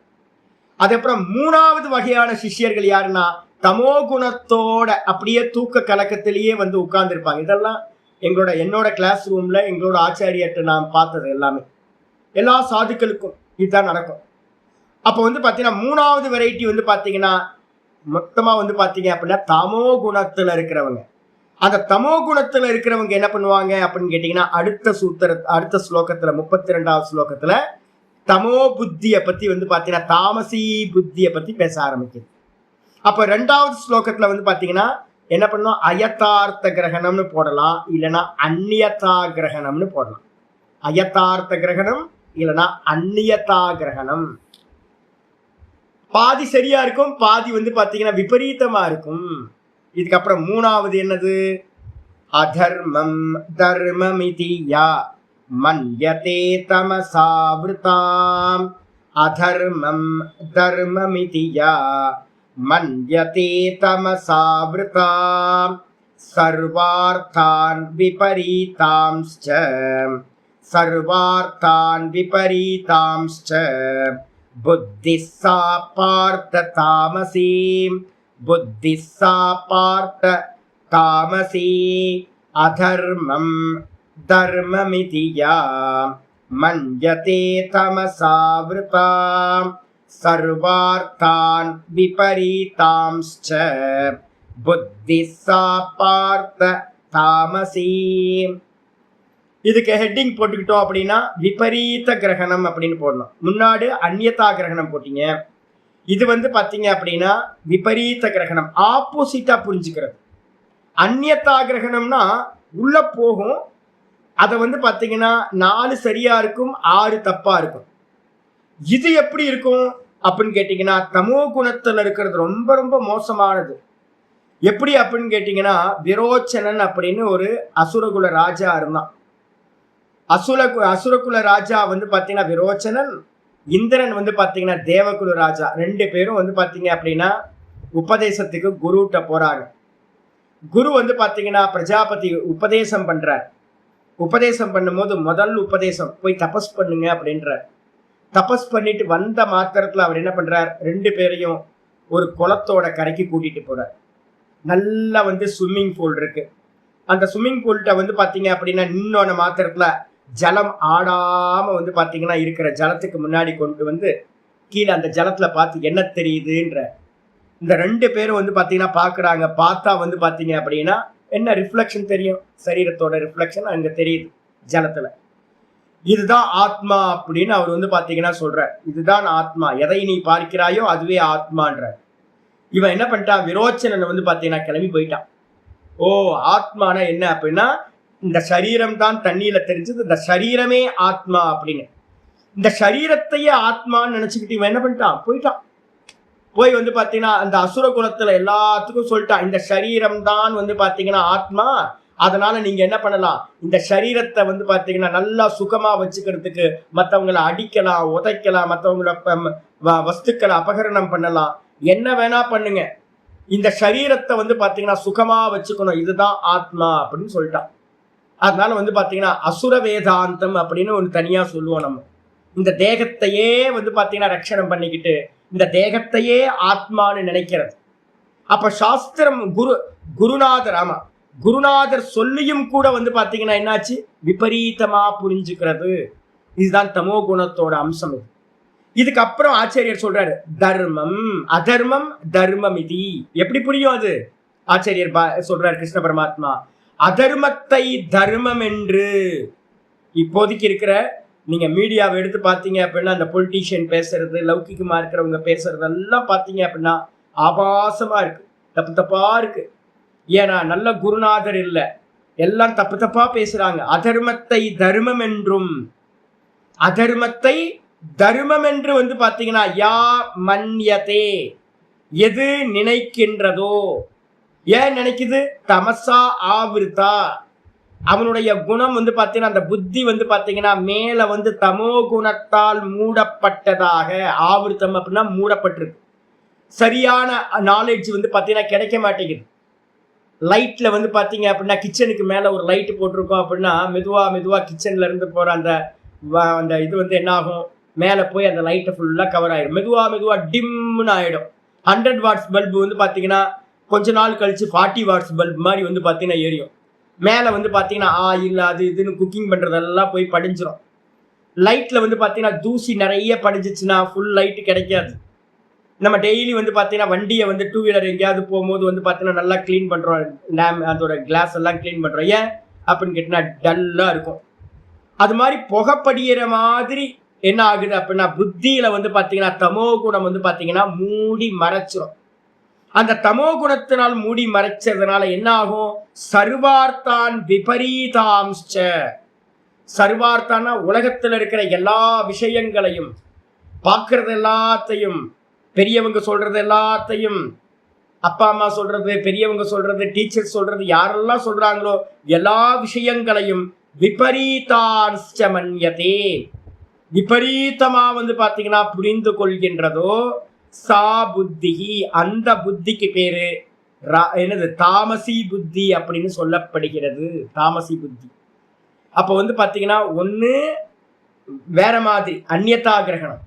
அதுக்கப்புறம் 3வது வகையான சிஷ்யர்கள் யாருன்னா தமோ குணத்தோட அப்படியே தூக்க கலக்கத்திலேயே வந்து உட்கார்ந்து இருப்பாங்க. இதெல்லாம் என்னோட கிளாஸ் ரூம்ல எங்களோட ஆச்சாரியர்கிட்ட நான் பார்த்தது எல்லாமே. எல்லா சாதுக்களுக்கும் இதுதான் நடக்கும். அப்போ வந்து பாத்தீங்கன்னா 3வது வெரைட்டி வந்து பாத்தீங்கன்னா மொத்தமா வந்து பாத்தீங்க அப்படின்னா தமோ குணத்துல இருக்கிறவங்க. அந்த தமோ குணத்துல இருக்கிறவங்க என்ன பண்ணுவாங்க அப்படின்னு கேட்டீங்கன்னா அடுத்த ஸ்லோகத்துல 32வது ஸ்லோகத்துல தமோ புத்தியை பத்தி வந்து பாத்தீங்கன்னா தாமசி புத்தியை பத்தி பேச ஆரம்பிக்குது. அப்ப 2வது ஸ்லோகத்துல வந்து பாத்தீங்கன்னா என்ன பண்ணும், அயதார்த்த கிரகணம்னு போடலாம், இல்லைன்னா அந்நியதா கிரகணம்னு போடலாம். அயதார்த்த கிரகணம் இல்லைன்னா அந்நியதா கிரகணம். பாதி சரியா இருக்கும், பாதி வந்து பாத்தீங்கன்னா விபரீதமா இருக்கும். இதுக்கப்புறம் 3வது என்னது, அதர்மம் தர்மமிதி யா மன்யதே தமசாவிருதாம். அதர்மம் தர்மமிதி யா மன்யதே தமசாவிருதாம் சர்வார்த்தான் விபரீதாம்ச்ச சர்வார்த்தான் விபரீதாம்ச்ச புத்திஸ் சா பார்த்த தாமசி புத்திஸ் சா பார்த்த தாமசி அதர்மம் தர்மமிதி யா மன்யதே தமசாவிருதாம் சர்வார்த்தான் விபரீதாம்ச்ச புத்திஸ் சா பார்த்த தாமசி. இதுக்கு ஹெட்டிங் போட்டுக்கிட்டோம் அப்படின்னா விபரீத கிரகணம் அப்படின்னு போடணும். முன்னாடி அந்நியதா கிரகணம் போட்டீங்க, இது வந்து பாத்தீங்க அப்படின்னா விபரீத கிரகணம், ஆப்போசிட்டா புரிஞ்சுக்கிறது. அந்நியதா கிரகணம்னா உள்ள போகும், அதை வந்து பாத்தீங்கன்னா 4 சரியா இருக்கும், 6 தப்பா இருக்கும். இது எப்படி இருக்கும் அப்படின்னு கேட்டீங்கன்னா தமோ குணத்துல இருக்கிறது ரொம்ப ரொம்ப மோசமானது. எப்படி அப்படின்னு கேட்டீங்கன்னா விரோச்சனன் அப்படின்னு ஒரு அசுரகுல ராஜா இருந்தான். அசுரகுல ராஜா வந்து பாத்தீங்கன்னா விரோச்சனன், இந்திரன் வந்து பாத்தீங்கன்னா தேவகுல ராஜா. 2 பேரும் வந்து பாத்தீங்க அப்படின்னா உபதேசத்துக்கு குருட்ட போறாங்க. குரு வந்து பாத்தீங்கன்னா பிரஜாபதி உபதேசம் பண்றார். உபதேசம் பண்ணும்போது முதல் உபதேசம் போய் தபஸ் பண்ணுங்க அப்படின்ற. தபஸ் பண்ணிட்டு வந்த மாத்திரத்துல அவர் என்ன பண்றார், 2 பேரையும் ஒரு குளத்தோட கரைக்கு கூட்டிட்டு போறார். நல்லா வந்து ஸ்விம்மிங் பூல் இருக்கு. அந்த ஸ்விம்மிங் பூல்கிட்ட வந்து பாத்தீங்க அப்படின்னா நின்னோட மாத்திரத்துல ஜலம் ஆடாம வந்து பாத்தீங்கன்னா இருக்கிற ஜலத்துக்கு முன்னாடி கொண்டு வந்து கீழே அந்த ஜலத்துல பார்த்து என்ன தெரியுதுன்ற. இந்த 2 பேரும் வந்து பாத்தீங்கன்னா பாக்குறாங்க. பார்த்தா வந்து பாத்தீங்க அப்படின்னா என்ன ரிஃப்ளெக்ஷன் தெரியும், சரீரத்தோட ரிஃப்ளெக்ஷன் அங்க தெரியுது ஜலத்துல. இதுதான் ஆத்மா அப்படின்னு அவர் வந்து பாத்தீங்கன்னா சொல்றார். இதுதான் ஆத்மா, எதை நீ பார்க்கிறாயோ அதுவே ஆத்மான்ற. இவன் என்ன பண்ணிட்டான், விரோச்சனன் வந்து பாத்தீங்கன்னா கிளம்பி போயிட்டான். ஓ ஆத்மானா என்ன அப்படின்னா இந்த சரீரம் தான் தண்ணியில தெரிஞ்சது, இந்த சரீரமே ஆத்மா அப்படின்னு. இந்த சரீரத்தையே ஆத்மான்னு நினைச்சுக்கிட்டு இவன் என்ன பண்ணிட்டான், போயிட்டான். போய் வந்து பாத்தீங்கன்னா அந்த அசுர குலத்துல எல்லாத்துக்கும் சொல்லிட்டான், இந்த சரீரம் தான் வந்து பாத்தீங்கன்னா ஆத்மா, அதனால நீங்க என்ன பண்ணலாம், இந்த சரீரத்தை வந்து பாத்தீங்கன்னா நல்லா சுகமா வச்சுக்கிறதுக்கு மற்றவங்களை அடிக்கலாம், உதைக்கலாம், மற்றவங்கள வஸ்துக்களை அபகரணம் பண்ணலாம், என்ன வேணா பண்ணுங்க, இந்த சரீரத்தை வந்து பாத்தீங்கன்னா சுகமா வச்சுக்கணும், இதுதான் ஆத்மா அப்படின்னு சொல்லிட்டான். அதனால வந்து பாத்தீங்கன்னா அசுர வேதாந்தம் அப்படின்னு ஒன்று தனியா சொல்லுவோம். நம்ம இந்த தேகத்தையே வந்து பாத்தீங்கன்னா ரட்சணம் பண்ணிக்கிட்டு இந்த தேகத்தையே ஆத்மான்னு நினைக்கிறது. அப்ப சாஸ்திரம் குருநாதர், ஆமா குருநாதர் சொல்லியும் கூட வந்து பாத்தீங்கன்னா என்னாச்சு, விபரீதமா புரிஞ்சுக்கிறது. இதுதான் தமோ குணத்தோட அம்சம். இதுக்கப்புறம் ஆச்சாரியர் சொல்றாரு தர்மம் அதர்மம் தர்மம் இது எப்படி புரியும் அது. ஆச்சாரியர் சொல்றாரு கிருஷ்ண பரமாத்மா, அதர்மத்தை தர்மம் என்று. இப்போதைக்கு இருக்கிற நீங்க மீடியாவை எடுத்து பார்த்தீங்க அப்படின்னா அந்த பொலிட்டீஷியன் பேசுறது, லௌகிகமா இருக்கிறவங்க பேசுறதெல்லாம் பார்த்தீங்க அப்படின்னா ஆபாசமா இருக்கு, தப்பு தப்பா இருக்கு. ஏன்னா நல்ல குருநாதர் இல்லை, எல்லாம் தப்பு தப்பா பேசுறாங்க. அதர்மத்தை தர்மம் என்றும், அதர்மத்தை தர்மம் என்று வந்து பாத்தீங்கன்னா யா மன்யதே, எது நினைக்கின்றதோ, ஏன் நினைக்குது? தமசா ஆவிருத்தா. அவனுடைய குணம் வந்து பாத்தீங்கன்னா, அந்த புத்தி வந்து பாத்தீங்கன்னா மேல வந்து தமோ குணத்தால் மூடப்பட்டதாக. ஆவிருத்தம் அப்படின்னா மூடப்பட்டிருக்கு. சரியான நாலேஜ் வந்து பாத்தீங்கன்னா கிடைக்க மாட்டேங்குது. லைட்ல வந்து பாத்தீங்க அப்படின்னா கிச்சனுக்கு மேல ஒரு லைட் போட்டிருக்கோம் அப்படின்னா மெதுவா மெதுவா கிச்சன்ல இருந்து போற அந்த அந்த இது வந்து என்ன ஆகும்? மேல போய் அந்த லைட்டை ஃபுல்லா கவர் ஆயிடும். மெதுவா மெதுவா டிம்னு ஆயிடும். 100 வாட்ஸ் பல்பு வந்து பாத்தீங்கன்னா கொஞ்ச நாள் கழிச்சு 40 வாட்ஸ் பல்ப் மாதிரி வந்து பாத்தீங்கன்னா எரியும். மேல வந்து பாத்தீங்கன்னா ஆயில் அது இதுன்னு குக்கிங் பண்றதெல்லாம் போய் படிஞ்சிடும். லைட்ல வந்து பாத்தீங்கன்னா தூசி நிறைய படிஞ்சிச்சுன்னா ஃபுல் லைட் கிடைக்காது. நம்ம டெய்லி வந்து பாத்தீங்கன்னா வண்டியை வந்து டூ வீலர் எங்கேயாவது போகும்போது வந்து பாத்தீங்கன்னா நல்லா கிளீன் பண்றோம். அதோட கிளாஸ் எல்லாம் கிளீன் பண்றோம். ஏன் அப்படின்னு கேட்டீங்கன்னா டல்லா இருக்கும். அது மாதிரி புகைப்படிகிற மாதிரி என்ன ஆகுது அப்படின்னா புத்தியில வந்து பாத்தீங்கன்னா தமோ குணம் வந்து பாத்தீங்கன்னா மூடி மறைச்சிடும். அந்த தமோ குணத்தினால் மூடி மறைச்சதுனால என்ன ஆகும்? சர்வார்த்தான் விபரீதாம்ச. சர்வார்த்தான உலகத்துல இருக்கிற எல்லா விஷயங்களையும் பார்க்கறது எல்லாத்தையும், பெரியவங்க சொல்றது எல்லாத்தையும், அப்பா அம்மா சொல்றது, பெரியவங்க சொல்றது, டீச்சர் சொல்றது, யாரெல்லாம் சொல்றாங்களோ எல்லா விஷயங்களையும் விபரீதாம்ச மன்யதே. விபரீதமா வந்து பாத்தீங்கன்னா புரிந்து கொள்கின்றதோ சா புத்தி. அந்த புத்திக்கு பேரு என்னது? தாமசி புத்தி அப்படின்னு சொல்லப்படுகிறது. தாமசி புத்தி. அப்ப வந்து பாத்தீங்கன்னா ஒண்ணு வேற மாதிரி அந்நியதா கிரகணம்,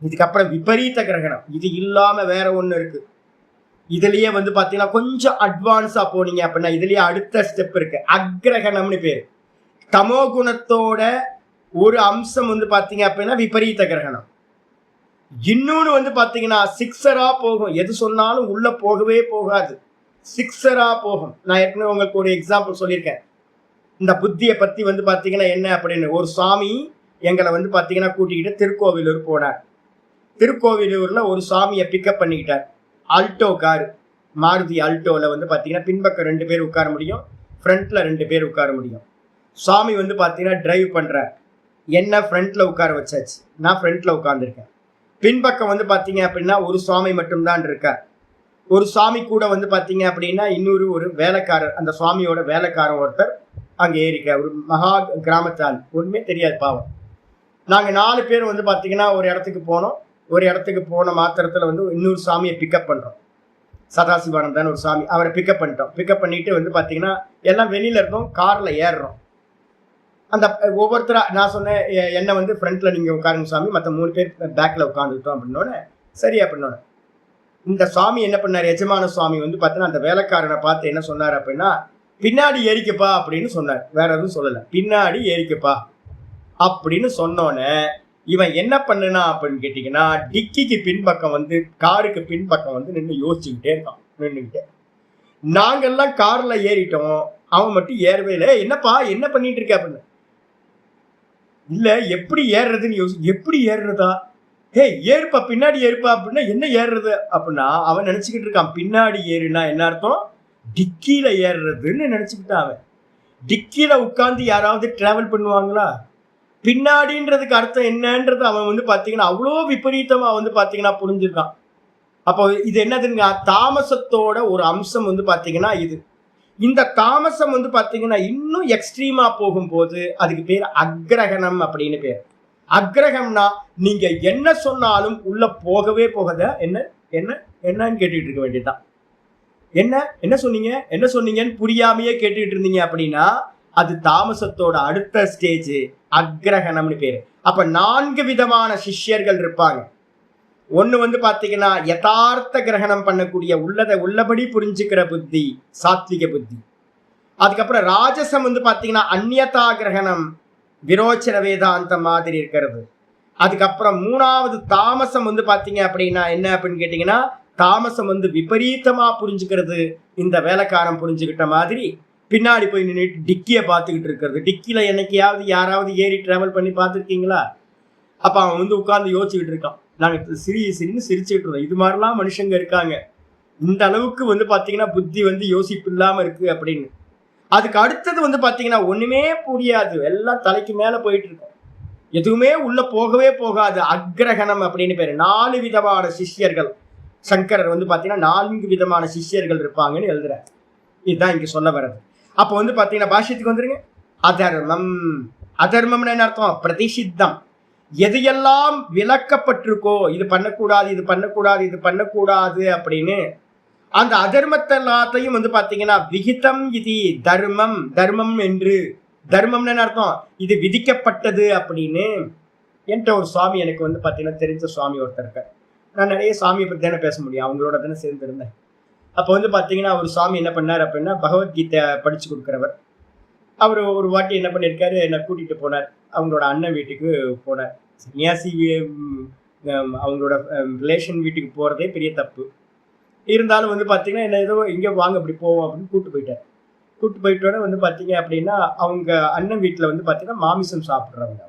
இதுக்கப்புறம் விபரீத கிரகணம், இது இல்லாம வேற ஒண்ணு இருக்கு. இதுலயே வந்து பாத்தீங்கன்னா கொஞ்சம் அட்வான்ஸா போனீங்க அப்படின்னா இதுலயே அடுத்த ஸ்டெப் இருக்கு. அக்ரகணம்னு பேரு. தமோ குணத்தோட ஒரு அம்சம் வந்து பாத்தீங்க அப்படின்னா விபரீத கிரகணம். இன்னொன்னு வந்து பாத்தீங்கன்னா சிக்ஸரா போகும். எது சொன்னாலும் உள்ள போகவே போகாது, சிக்ஸரா போகும். நான் ஏற்கனவே உங்களுக்கு ஒரு எக்ஸாம்பிள் சொல்லியிருக்கேன் இந்த புத்தியை பத்தி. வந்து பாத்தீங்கன்னா என்ன அப்படின்னு, ஒரு சுவாமி எங்களை வந்து பாத்தீங்கன்னா கூட்டிக்கிட்டு திருக்கோவிலூர் போனார். திருக்கோவிலூர்ல ஒரு சுவாமியை பிக்கப் பண்ணிக்கிட்டார். ஆல்டோ கார், மாருதி ஆல்டோல வந்து பாத்தீங்கன்னா பின்பக்கம் 2 பேர் உட்கார முடியும், ஃப்ரண்ட்ல 2 பேர் உட்கார முடியும். சுவாமி வந்து பாத்தீங்கன்னா டிரைவ் பண்றார். என்ன ஃப்ரண்ட்ல உட்கார வச்சாச்சு, நான் ஃப்ரண்ட்ல உட்கார்ந்துருக்கேன். பின்பக்கம் வந்து பாத்தீங்க அப்படின்னா ஒரு சுவாமி மட்டும்தான் இருக்கார். ஒரு சுவாமி கூட வந்து பாத்தீங்க அப்படின்னா இன்னொரு ஒரு வேலைக்காரர், அந்த சுவாமியோட வேலைக்காரன் ஒருத்தர் அங்க ஏறிக்க. ஒரு மகா கிராமத்தால், ஒண்ணுமே தெரியாது பாவம். நாங்க 4 பேர் வந்து பாத்தீங்கன்னா ஒரு இடத்துக்கு போனோம். ஒரு இடத்துக்கு போன மாத்திரத்துல வந்து இன்னொரு சாமியை பிக்கப் பண்றோம். சதாசிவானந்தான் ஒரு சாமி, அவரை பிக்கப் பண்ணிட்டோம். பிக்கப் பண்ணிட்டு வந்து பாத்தீங்கன்னா எல்லாம் வெளியில இருந்தோம், கார்ல ஏறுறோம். அந்த ஒவ்வொருத்தரா நான் சொன்னேன், என்ன வந்து ஃப்ரண்ட்ல நீங்க உட்காருங்க சாமி, மற்ற 3 பேர் பேக்ல உட்காந்துட்டோம் அப்படின்னோட சரி அப்படின்னோட இந்த சுவாமி என்ன பண்ணார்? எஜமான சுவாமி வந்து பார்த்தீங்கன்னா அந்த வேலைக்காரனை பார்த்து என்ன சொன்னார் அப்படின்னா, பின்னாடி ஏறிக்கப்பா அப்படின்னு சொன்னார். வேற எதுவும் சொல்லலை, பின்னாடி ஏறிக்கப்பா அப்படின்னு சொன்னோன்னே இவன் என்ன பண்ணுனா அப்படின்னு கேட்டீங்கன்னா டிக்கிக்கு பின்பக்கம் வந்து, காருக்கு பின்பக்கம் வந்து நின்று யோசிச்சுக்கிட்டே இருக்கான். நின்றுக்கிட்டே நாங்கெல்லாம் கார்ல ஏறிட்டோம், அவன் மட்டும் ஏறவே இல்லை. என்னப்பா என்ன பண்ணிட்டு இருக்க அப்படின்னு. இல்ல எப்படி ஏறுறதுன்னு எப்படி ஏறுறதா? ஏறுப்பா, பின்னாடி ஏறுப்பா அப்படின்னா என்ன ஏறுறது அப்படின்னா அவன் நினைச்சுக்கிட்டு இருக்கான் பின்னாடி ஏறுனா என்ன அர்த்தம்? டிக்கியில ஏறுறதுன்னு நினைச்சுக்கிட்டான் அவன். டிக்கியில உட்கார்ந்து யாராவது டிராவல் பண்ணுவாங்களா? பின்னாடின்றதுக்கு அர்த்தம் என்னன்றது அவன் வந்து பாத்தீங்கன்னா அவ்வளோ விபரீதமா வந்து பாத்தீங்கன்னா புரிஞ்சிருக்கான். அப்போ இது என்னதுங்க? தாமசத்தோட ஒரு அம்சம் வந்து பாத்தீங்கன்னா இது. இந்த தாமசம் வந்து பாத்தீங்கன்னா இன்னும் எக்ஸ்ட்ரீமா போகும்போது அதுக்கு பேர் அக்ரகணம் அப்படின்னு பேர். அக்ரகம்னா நீங்க என்ன சொன்னாலும் உள்ள போகவே போகாத. என்ன என்ன என்னன்னு கேட்டுட்டு இருக்க வேண்டியதுதான். என்ன என்ன சொன்னீங்க என்ன சொன்னீங்கன்னு புரியாமையே கேட்டுட்டு இருந்தீங்க அப்படின்னா அது தாமசத்தோட அடுத்த ஸ்டேஜ், அக்ரகணம்னு பேரு. அப்ப 4 விதமான சிஷ்யர்கள் இருப்பாங்க. ஒண்ணு வந்து பாத்தீங்கன்னா யதார்த்த கிரகணம் பண்ணக்கூடிய, உள்ளதை உள்ளபடி புரிஞ்சுக்கிற புத்தி, சாத்விக புத்தி. அதுக்கப்புறம் ராஜசம் வந்து பாத்தீங்கன்னா அந்நியதா கிரகணம், விரோச்சன வேதாந்தம் மாதிரி இருக்கிறது. அதுக்கப்புறம் 3வது தாமசம் வந்து பாத்தீங்க அப்படின்னா என்ன அப்படின்னு கேட்டீங்கன்னா, தாமசம் வந்து விபரீதமா புரிஞ்சுக்கிறது. இந்த வேலைக்காரன் புரிஞ்சுக்கிட்ட மாதிரி பின்னாடி போய் நின்றுட்டு டிக்கியை பார்த்துக்கிட்டு இருக்கிறது. டிக்கில என்னைக்கையாவது யாராவது ஏறி டிராவல் பண்ணி பார்த்துருக்கீங்களா? அப்ப அவன் வந்து உட்கார்ந்து யோசிச்சுக்கிட்டு இருக்கான். நாங்க சிரின்னு சிரிச்சுட்டு இருந்தோம். இது மாதிரிலாம் மனுஷங்க இருக்காங்க, இந்த அளவுக்கு வந்து பாத்தீங்கன்னா புத்தி வந்து யோசிப்பு இல்லாம இருக்கு அப்படின்னு. அதுக்கு அடுத்தது வந்து பாத்தீங்கன்னா ஒண்ணுமே புரியாது, எல்லாம் தலைக்கு மேல போயிட்டு இருக்கும், எதுவுமே உள்ள போகவே போகாது. அக்ரகணம் அப்படின்னு பேரு. 4 விதமான சிஷ்யர்கள். சங்கரர் வந்து பார்த்தீங்கன்னா 4 விதமான சிஷ்யர்கள் இருப்பாங்கன்னு எழுதுறார். இதுதான் இங்க சொல்ல வர்றது. அப்போ வந்து பார்த்தீங்கன்னா பாஷ்யத்துக்கு வந்துருங்க. அதர்மம், அதர்மம்னு என்ன அர்த்தம்? பிரதிஷித்தம். எதையெல்லாம் விளக்கப்பட்டிருக்கோ, இது பண்ணக்கூடாது, இது பண்ணக்கூடாது, இது பண்ணக்கூடாது அப்படின்னு, அந்த அதர்மத்தை எல்லாத்தையும் வந்து பார்த்தீங்கன்னா விகிதம் இது தர்மம், தர்மம் என்று, தர்மம்னு என்ன அர்த்தம்? இது விதிக்கப்பட்டது அப்படின்னு. என்கிட்ட ஒரு சுவாமி எனக்கு வந்து பார்த்தீங்கன்னா தெரிஞ்ச சுவாமி ஒருத்தர் இருக்கார். நான் நிறைய சாமியை பற்றி தானே பேச முடியும், அவங்களோட தானே சேர்ந்துருந்தேன். அப்போ வந்து பார்த்தீங்கன்னா ஒரு சுவாமி என்ன பண்ணார் அப்படின்னா, பகவத்கீதை படிச்சு கொடுக்குறவர். அவர் ஒரு வாட்டி என்ன பண்ணியிருக்காரு, என்னை கூட்டிகிட்டு போனார். அவங்களோட அண்ணன் வீட்டுக்கு போனார். சன்னியாசி அவங்களோட ரிலேஷன் வீட்டுக்கு போகிறதே பெரிய தப்பு. இருந்தாலும் வந்து பார்த்தீங்கன்னா என்ன ஏதோ இங்கே வாங்க அப்படி போவோம் அப்படின்னு கூப்பிட்டு போயிட்டார். கூப்பிட்டு போயிட்டோட வந்து பார்த்தீங்க அப்படின்னா அவங்க அண்ணன் வீட்டில் வந்து பார்த்தீங்கன்னா மாமிசம் சாப்பிட்றவங்க.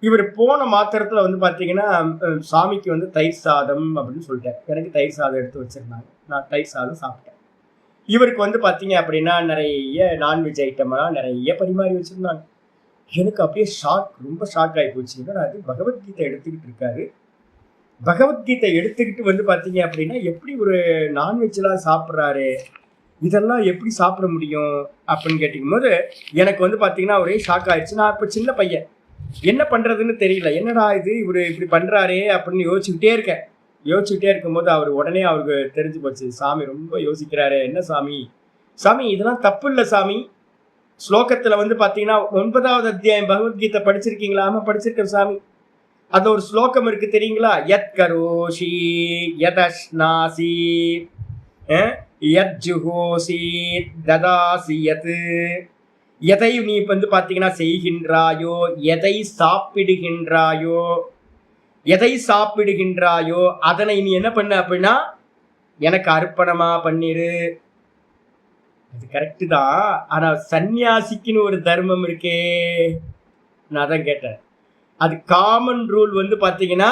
இவர் போன மாத்திரத்தில் வந்து பார்த்தீங்கன்னா சாமிக்கு வந்து தயிர் சாதம் அப்படின்னு சொல்லிட்டார். எனக்கு தயிர் சாதம் எடுத்து வச்சுருந்தாங்க. நான் தயிர் சாதம் சாப்பிட்டேன். இவருக்கு வந்து பார்த்தீங்க அப்படின்னா நிறைய நான்வெஜ் ஐட்டமெல்லாம் நிறைய பரிமாறி வச்சுருந்தாங்க. எனக்கு அப்படியே ரொம்ப ஷாக் ஆகி போச்சு. ஏன்னா அது பகவத்கீதை எடுத்துக்கிட்டு இருக்காரு. பகவத்கீதை எடுத்துக்கிட்டு வந்து பார்த்தீங்க அப்படின்னா எப்படி ஒரு நான்வெஜ்லாம் சாப்பிட்றாரு, இதெல்லாம் எப்படி சாப்பிட முடியும் அப்படின்னு கேட்டிக்கும் போது எனக்கு வந்து பார்த்தீங்கன்னா ஒரே ஷாக் ஆயிடுச்சு. நான் இப்போ சின்ன பையன், என்ன பண்ணுறதுன்னு தெரியல. என்னடா இது இவர் இப்படி பண்ணுறாரே அப்படின்னு யோசிச்சுக்கிட்டே இருக்கும்போது உடனே அவருக்கு தெரிஞ்சு போச்சு, சாமி ரொம்ப யோசிக்கிறாரு. என்ன சாமி? சாமி இதெல்லாம் தப்பு இல்லை சாமி. ஸ்லோகத்தில் வந்து பார்த்தீங்கன்னா 9வது அத்தியாயம் பகவத்கீதை படிச்சிருக்கீங்களா? ஆமாம் படிச்சிருக்கேன் சாமி. அது ஒரு ஸ்லோகம் இருக்கு தெரியுங்களா? யத் கரோஷி யதஷ்னாசி யத் ஜுஹோசி ததாசி யத், எதை நீ வந்து பார்த்தீங்கன்னா செய்கின்றாயோ, எதை சாப்பிடுகின்றாயோ அதனை நீ என்ன பண்ண அப்படின்னா எனக்கு அர்ப்பணமா பண்ணிரு. அது கரெக்டு தான். ஆனால் சன்னியாசிக்குன்னு ஒரு தர்மம் இருக்கே, நான் தான் கேட்டேன். அது காமன் ரூல் வந்து பார்த்தீங்கன்னா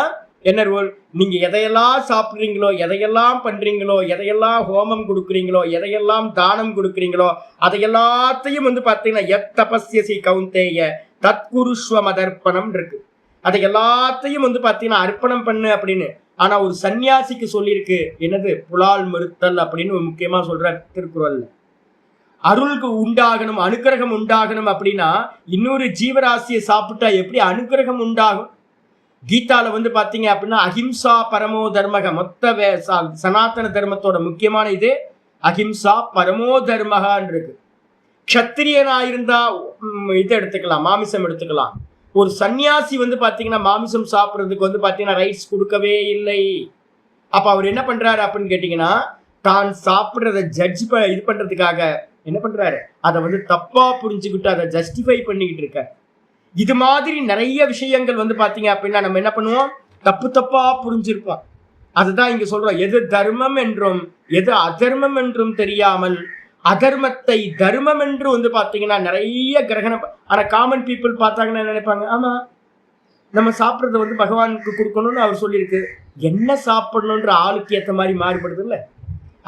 என்ன ரூல்? நீங்கள் எதையெல்லாம் சாப்பிட்றீங்களோ, எதையெல்லாம் பண்ணுறீங்களோ, எதையெல்லாம் ஹோமம் கொடுக்குறீங்களோ, எதையெல்லாம் தானம் கொடுக்குறீங்களோ அதை எல்லாத்தையும் வந்து பார்த்தீங்கன்னா எத் தபஸ்யசி கௌந்தேய தத்குருஷ்வ மதர்ப்பணம் இருக்கு. அதை எல்லாத்தையும் வந்து பார்த்தீங்கன்னா அர்ப்பணம் பண்ணு அப்படின்னு. ஆனால் ஒரு சன்னியாசிக்கு சொல்லியிருக்கு என்னது? புலால் மறுத்தல் அப்படின்னு ஒரு முக்கியமாக சொல்கிறார் திருக்குறள்ல. அருளுக்கு உண்டாகணும், அனுக்கிரகம் உண்டாகணும் அப்படின்னா இன்னொரு ஜீவராசியை சாப்பிட்டா எப்படி அனுக்கிரகம் உண்டாகும்? கீதால வந்து பார்த்தீங்க அப்படின்னா அஹிம்சா பரமோ தர்மக, மொத்த சனாதன தர்மத்தோட முக்கியமான இது அஹிம்சா பரமோ தர்மகான்னு இருக்கு. க்ஷத்திரியனாயிருந்தா இது எடுத்துக்கலாம், மாமிசம் எடுத்துக்கலாம். ஒரு சன்னியாசி வந்து பார்த்தீங்கன்னா மாமிசம் சாப்பிட்றதுக்கு வந்து பார்த்தீங்கன்னா ரைட்ஸ் கொடுக்கவே இல்லை. அப்போ அவர் என்ன பண்ணுறாரு அப்படின்னு கேட்டிங்கன்னா, தான் சாப்பிட்றத இது பண்ணுறதுக்காக என்ன பண்ணுறாரு, அதை வந்து தப்பாக புரிஞ்சுக்கிட்டு அதை ஜஸ்டிஃபை பண்ணிக்கிட்டு இருக்க. இது மாதிரி நிறைய விஷயங்கள் வந்து பார்த்தீங்க அப்படின்னா நம்ம என்ன பண்ணுவோம், தப்பாக புரிஞ்சிருப்போம். அதுதான் இங்கே சொல்கிறோம், எது தர்மம் என்றும் எது அதர்மம் என்றும் தெரியாமல் அதர்மத்தை தர்மம் என்று வந்து பார்த்தீங்கன்னா நிறைய கிரகணம். ஆனால் காமன் பீப்புள் பார்த்தாங்கன்னா நினைப்பாங்க, ஆமாம் நம்ம சாப்பிட்றத வந்து பகவானுக்கு கொடுக்கணும்னு அவர் சொல்லியிருக்கு. என்ன சாப்பிடணுன்ற ஆளுக்கு ஏற்ற மாதிரி மாறுபடுது இல்லை?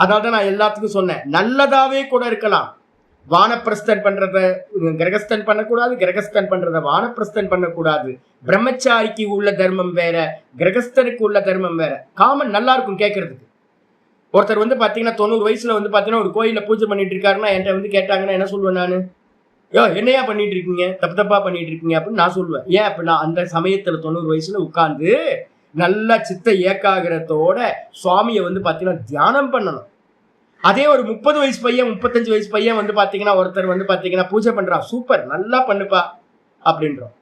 அதனால தான் நான் எல்லாத்துக்கும் சொன்னேன், நல்லதாவே கூட இருக்கலாம். வானப்பிரஸ்தன் பண்றத கிரகஸ்தன் பண்ணக்கூடாது, கிரகஸ்தன் பண்றத வானப்பிரஸ்தன் பண்ணக்கூடாது. பிரம்மச்சாரிக்கு உள்ள தர்மம் வேற, கிரகஸ்தனுக்கு உள்ள தர்மம் வேற. காமன் நல்லா இருக்கும் கேட்கறதுக்கு. ஒருத்தர் வந்து பார்த்தீங்கன்னா 90 வயசுல வந்து பார்த்தீங்கன்னா ஒரு கோயிலில் பூஜை பண்ணிட்டு இருக்காருன்னா என்கிட்ட வந்து கேட்டாங்கன்னா என்ன சொல்லுவேன் நான்? என்னையா பண்ணிட்டு இருக்கீங்க, தப்பா பண்ணிட்டு இருக்கீங்க அப்படின்னு நான் சொல்லுவேன். ஏன் அப்படின்னா அந்த சமயத்துல 90 வயசுல உட்கார்ந்து நல்லா சித்த ஏகாகிரத்தோட சுவாமியை வந்து பார்த்தீங்கன்னா தியானம் பண்ணணும். அதே ஒரு 30 வயசு பையன் 35 வயசு பையன் வந்து பார்த்தீங்கன்னா ஒருத்தர் வந்து பார்த்தீங்கன்னா பூஜை பண்றான், சூப்பர் நல்லா பண்ணுப்பா அப்படின்றோம்.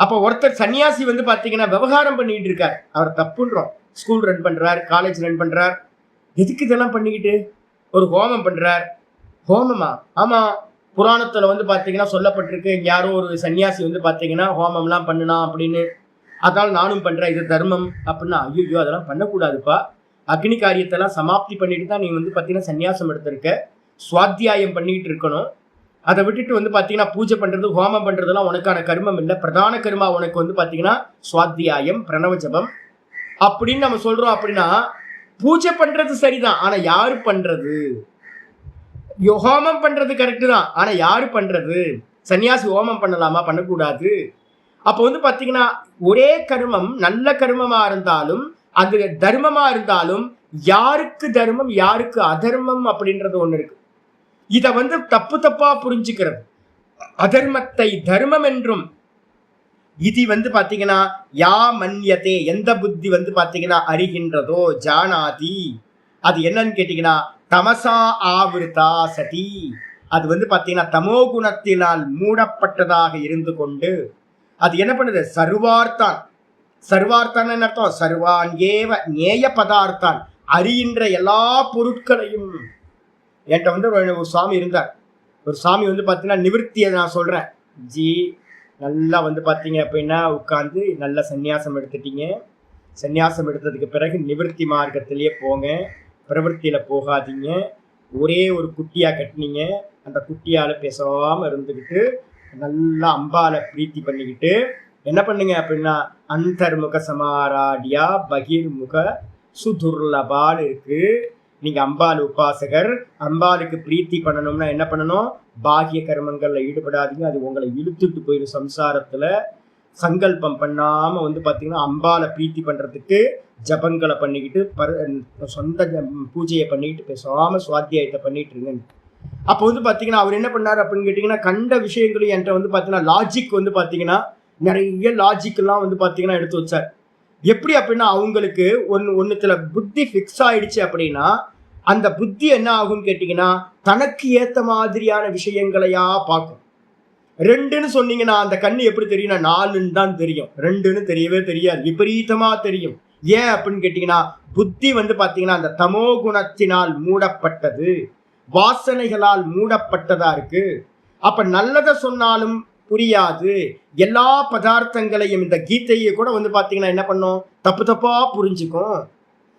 அப்போ ஒருத்தர் சன்னியாசி வந்து பார்த்தீங்கன்னா விவகாரம் பண்ணிட்டு இருக்கார், அவர் தப்புன்றோம். ஸ்கூல் ரன் பண்றார், காலேஜ் ரன் பண்றார், எதுக்கு இதெல்லாம் பண்ணிக்கிட்டு? ஒரு ஹோமம் பண்றார். ஹோமமா? ஆமா, புராணத்துல வந்து பார்த்தீங்கன்னா சொல்லப்பட்டிருக்கு, யாரோ ஒரு சன்னியாசி வந்து பார்த்தீங்கன்னா ஹோமம்லாம் பண்ணுனா அப்படின்னு. அதனால நானும் பண்றேன், இது தர்மம் அப்படின்னா, ஐயோ அதெல்லாம் பண்ணக்கூடாதுப்பா. அக்னி காரியத்தெல்லாம் சமாப்தி பண்ணிட்டு தான் நீ வந்து பார்த்தீங்கன்னா சன்னியாசம் எடுத்திருக்க, சுவாத்தியாயம் பண்ணிக்கிட்டு இருக்கணும். அதை விட்டுட்டு வந்து பார்த்தீங்கன்னா பூஜை பண்றது ஹோமம் பண்றதெல்லாம் உனக்கான கர்மம் இல்லை. பிரதான கர்மா உனக்கு வந்து பார்த்தீங்கன்னா சுவாத்தியாயம் பிரணவ ஜபம் அப்படின்னு நம்ம சொல்றோம். அப்படின்னா பூஜை பண்றது சரிதான், ஆனா யாரு பண்றது? ஹோமம் பண்றது கரெக்டு தான், ஆனா யாரு பண்றது? சன்னியாசி ஹோமம் பண்ணலாமா? பண்ணக்கூடாது. அப்போ வந்து பார்த்தீங்கன்னா ஒரே கர்மம் நல்ல கர்மமா இருந்தாலும் அது தர்மமா இருந்தாலும் யாருக்கு தர்மம் யாருக்கு அதர்மம் அப்படின்றது ஒண்ணு இருக்கு. இத வந்து தப்பு தப்பா புரிஞ்சுக்கிறது. அதர்மத்தை தர்மம் என்றும், இது வந்து பாத்தீங்கன்னா யா மன்யதே, எந்த புத்தி வந்து பாத்தீங்கன்னா அறிகின்றதோ, ஜானாதி, அது என்னன்னு கேட்டீங்கன்னா தமசா ஆவிருதா சதி, அது வந்து பாத்தீங்கன்னா தமோ குணத்தினால் மூடப்பட்டதாக இருந்து கொண்டு அது என்ன பண்ணுது, சர்வார்த்தான், சர்வார்த்தான் அர்த்தம் சர்வான் ஏவ நேய பதார்த்தான், அறிகின்ற எல்லா பொருட்களையும். என்கிட்ட வந்து ஒரு சுவாமி இருந்தார். ஒரு சாமி வந்து பார்த்தீங்கன்னா நிவர்த்தியை நான் சொல்கிறேன். ஜி நல்லா வந்து பார்த்தீங்க அப்படின்னா உட்காந்து நல்லா சந்நியாசம் எடுத்துட்டீங்க. சந்நியாசம் எடுத்ததுக்கு பிறகு நிவர்த்தி மார்க்கத்திலேயே போங்க, பிரவருத்தியில் போகாதீங்க. ஒரே ஒரு குட்டியாக கட்டினீங்க, அந்த குட்டியால் பேசாமல் இருந்துக்கிட்டு நல்லா அம்பால பிரீத்தி பண்ணிக்கிட்டு என்ன பண்ணுங்க அப்படின்னா அந்தர்முக சமாராடியா பகிர்முக சுதுர்லபால் இருக்கு. நீங்க அம்பாள் உபாசகர், அம்பாளுக்கு பிரீத்தி பண்ணணும்னா என்ன பண்ணணும், பாகிய கர்மங்கள்ல ஈடுபடாதீங்க, அது உங்களை இழுத்துட்டு போயிடும் சம்சாரத்துல. சங்கல்பம் பண்ணாம வந்து பாத்தீங்கன்னா அம்பாளை பிரீத்தி பண்றதுக்கு ஜபங்களை பண்ணிக்கிட்டு சொந்த பூஜையை பண்ணிக்கிட்டு பேசாம சுவாத்தியாயத்தை பண்ணிட்டு இருங்க. அப்போ வந்து பாத்தீங்கன்னா அவர் என்ன பண்ணாரு அப்படின்னு கேட்டீங்கன்னா கண்ட விஷயங்களும் என்கிட்ட வந்து பாத்தீங்கன்னா லாஜிக் வந்து பாத்தீங்கன்னா நிறைய லாஜிக் எல்லாம் வந்து பாத்தீங்கன்னா எடுத்து வச்சார். எப்படி அப்படின்னா அவங்களுக்கு ஒன்னுத்துல புத்தி ஃபிக்ஸ் ஆயிடுச்சு அப்படின்னா அந்த புத்தி என்ன ஆகும்னு கேட்டீங்கன்னா தனக்கு ஏத்த மாதிரியான விஷயங்களையா பார்க்கும். 2ன்னு சொன்னீங்கன்னா அந்த கண்ணு எப்படி தெரியும், 4ன்னு தான் தெரியும், 2ன்னு தெரியவே தெரியாது, விபரீதமா தெரியும். ஏன் அப்படின்னு கேட்டீங்கன்னா புத்தி வந்து பாத்தீங்கன்னா அந்த தமோ குணத்தினால் மூடப்பட்டது, வாசனைகளால் மூடப்பட்டதா இருக்கு. அப்ப நல்லதை சொன்னாலும் புரியாது, எல்லா பதார்த்தங்களையும் இந்த கீதையை கூட வந்து பாத்தீங்கன்னா என்ன பண்ணும், தப்பு தப்பா புரிஞ்சுக்கும்.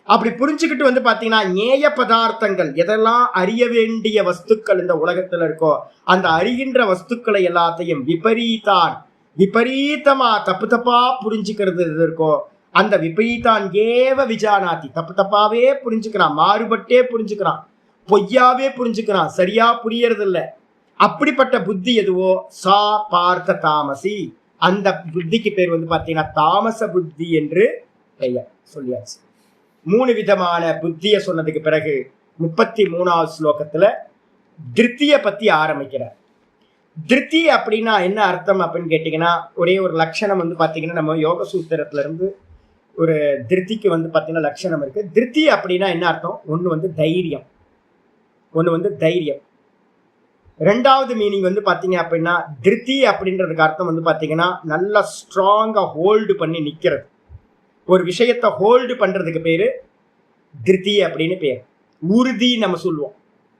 அப்படி புரிஞ்சுக்கிட்டு வந்து பாத்தீங்கன்னா நேய பதார்த்தங்கள் எதெல்லாம் அறிய வேண்டிய வஸ்துக்கள் இந்த உலகத்துல இருக்கோ அந்த அறிகின்ற வஸ்துக்களை எல்லாத்தையும் விபரீதமா தப்பு தப்பா புரிஞ்சுக்கிறது எது இருக்கோ அந்த விபரீதான் ஏவ விஜானாதி, தப்பு தப்பாவே புரிஞ்சுக்கிறான், மாறுபட்டே புரிஞ்சுக்கிறான், பொய்யாவே புரிஞ்சுக்கிறான், சரியா புரியறது இல்லை. அப்படிப்பட்ட புத்தி எதுவோ சா பார்த்த தாமசி, அந்த புத்திக்கு பேர் வந்து பாத்தீங்கன்னா தாமச புத்தி என்று பெயர். சொல்லியாச்சு. 3 விதமான புத்திய சொன்னதுக்கு பிறகு 33வது ஸ்லோகத்துல திருத்திய பத்தி ஆரம்பிக்கிறார். திருத்தி அப்படின்னா என்ன அர்த்தம் அப்படின்னு கேட்டீங்கன்னா ஒரே ஒரு லட்சணம் வந்து பாத்தீங்கன்னா நம்ம யோக சூத்திரத்துல இருந்து ஒரு திருத்திக்கு வந்து பாத்தீங்கன்னா லட்சணம் இருக்கு. திருத்தி அப்படின்னா என்ன அர்த்தம், ஒண்ணு வந்து தைரியம், ஒண்ணு வந்து தைரியம். 2வது மீனிங் வந்து பாத்தீங்க அப்படின்னா திருத்தி அப்படின்றதுக்கு அர்த்தம் வந்து பாத்தீங்கன்னா நல்லா ஸ்ட்ராங்கா ஹோல்டு பண்ணி நிக்கிறது. ஒரு விஷயத்தை ஹோல்டு பண்றதுக்கு பேரு திருத்தி அப்படின்னு பேர். உறுதி நம்ம சொல்லுவோம்,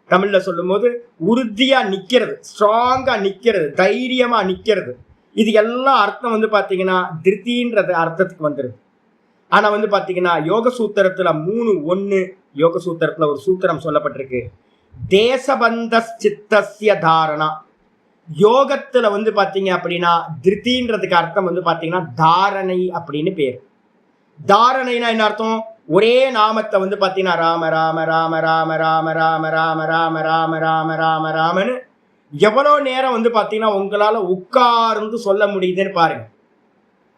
தமிழ்ல சொல்லும் போது உறுதியா நிக்கிறது, ஸ்ட்ராங்கா நிக்கிறது, தைரியமா நிக்கிறது. இது எல்லாம் அர்த்தம் வந்து பாத்தீங்கன்னா திருத்தின்றது அர்த்தத்துக்கு வந்துருது. ஆனா வந்து பாத்தீங்கன்னா யோக சூத்திரத்துல 3:1 யோக சூத்திரத்துல ஒரு சூத்திரம் சொல்லப்பட்டிருக்கு, தேசபந்த சித்தஸ்ய தாரணா. யோகத்துல வந்து பாத்தீங்க அப்படின்னா திருத்தின்றதுக்கு அர்த்தம் வந்து பாத்தீங்கன்னா தாரணை அப்படின்னு பேர். தாரணைனா என்ன அர்த்தம், ஒரே நாமத்தை வந்து பாத்தீங்கன்னா ராம ராம ராம ராம ராம ராம ராம ராம ராம ராம ராம ராமன்னு எவ்வளவு நேரம் வந்து பாத்தீங்கன்னா உங்களால உட்கார்ந்து சொல்ல முடியுதுன்னு பாருங்க.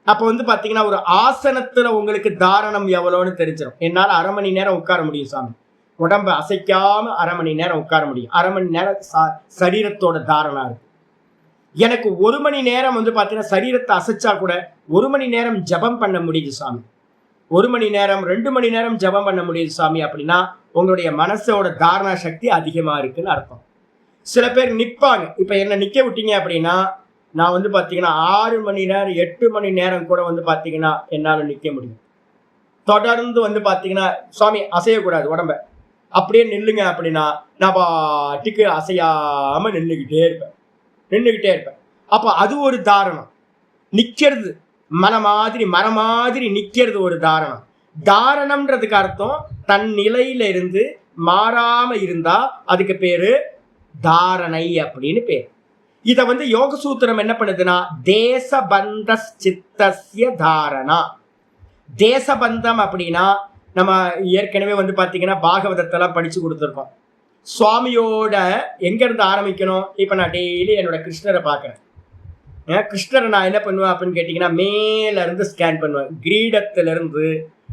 அப்ப வந்து பாத்தீங்கன்னா ஒரு ஆசனத்துல உங்களுக்கு தாரணம் எவ்வளோன்னு தெரிஞ்சிடும். என்னால 1/2 மணி நேரம் உட்கார முடியும் சாமி, உடம்ப அசைக்காம 1/2 மணி நேரம் உட்கார முடியும். 1/2 மணி நேரம் சரீரத்தோட தாரணா இருக்கு. எனக்கு 1 மணி நேரம் வந்து பாத்தீங்கன்னா சரீரத்தை அசைச்சா கூட 1 மணி நேரம் ஜபம் பண்ண முடியுது சாமி, 1 மணி நேரம் 2 மணி நேரம் ஜபம் பண்ண முடியுது சாமி அப்படின்னா உங்களுடைய மனசோட தாரணா சக்தி அதிகமா இருக்குன்னு அர்த்தம். சில பேர் நிற்பாங்க, இப்ப என்ன நிக்க விட்டீங்க அப்படின்னா நான் வந்து பாத்தீங்கன்னா 6 மணி நேரம் 8 மணி நேரம் கூட வந்து பாத்தீங்கன்னா என்னால நிக்க முடியும். தொடர்ந்து வந்து பாத்தீங்கன்னா சுவாமி அசையக்கூடாது, உடம்ப அப்படியே நில்லுங்க அப்படின்னா நான் பாட்டுக்கு அசையாம நின்றுகிட்டே இருப்பேன். அப்ப அது ஒரு தாரணம், நிக்கிறது, மரம் மாதிரி நிக்கிறது ஒரு தாரணம். தாரணம்ன்றதுக்கு அர்த்தம் தன் நிலையில இருந்து மாறாம இருந்தா அதுக்கு பேரு தாரணை அப்படின்னு பேர். இத வந்து யோக சூத்திரம் என்ன பண்ணுதுன்னா தேசபந்த சித்தஸ்ய தாரணா. தேசபந்தம் அப்படின்னா நம்ம ஏற்கனவே வந்து பாத்தீங்கன்னா பாகவதத்தெல்லாம் படிச்சு கொடுத்துருக்கோம். சுவாமியோட எங்க இருந்து ஆரம்பிக்கணும், இப்ப நான் டெய்லி என்னோட கிருஷ்ணரை பாக்குறேன், கிருஷ்ணரை நான் என்ன பண்ணுவேன் அப்படின்னு கேட்டீங்கன்னா மேல இருந்து ஸ்கேன் பண்ணுவேன், கிரீடத்துல இருந்து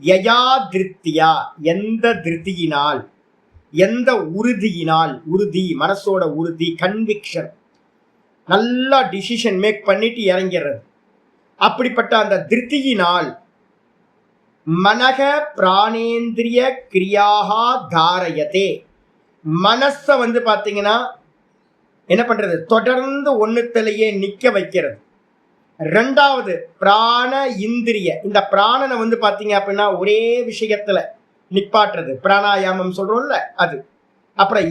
யயா திருப்தியா, எந்த திருப்தியினால், எந்த உறுதியினால், உறுதி மனசோட உறுதி, கன்விக்ஷன், நல்லா டிசிஷன் மேக் பண்ணிட்டு இறங்கிறது. அப்படிப்பட்ட அந்த திருப்தியினால் மனக பிராணேந்திரிய கிரியாகா தாரயதே, மனச வந்து பாத்தீங்கன்னா என்ன பண்றது, தொடர்ந்து ஒண்ணுத்திலேயே நிக்க வைக்கிறது. ரெண்டாவது பிராண இந்திரிய, இந்த பிராணனை வந்து பாத்தீங்க அப்படின்னா ஒரே விஷயத்துல நிப்பாட்டுறது, பிராணாயாமம் சொல்றோம்ல அது. அப்புறம்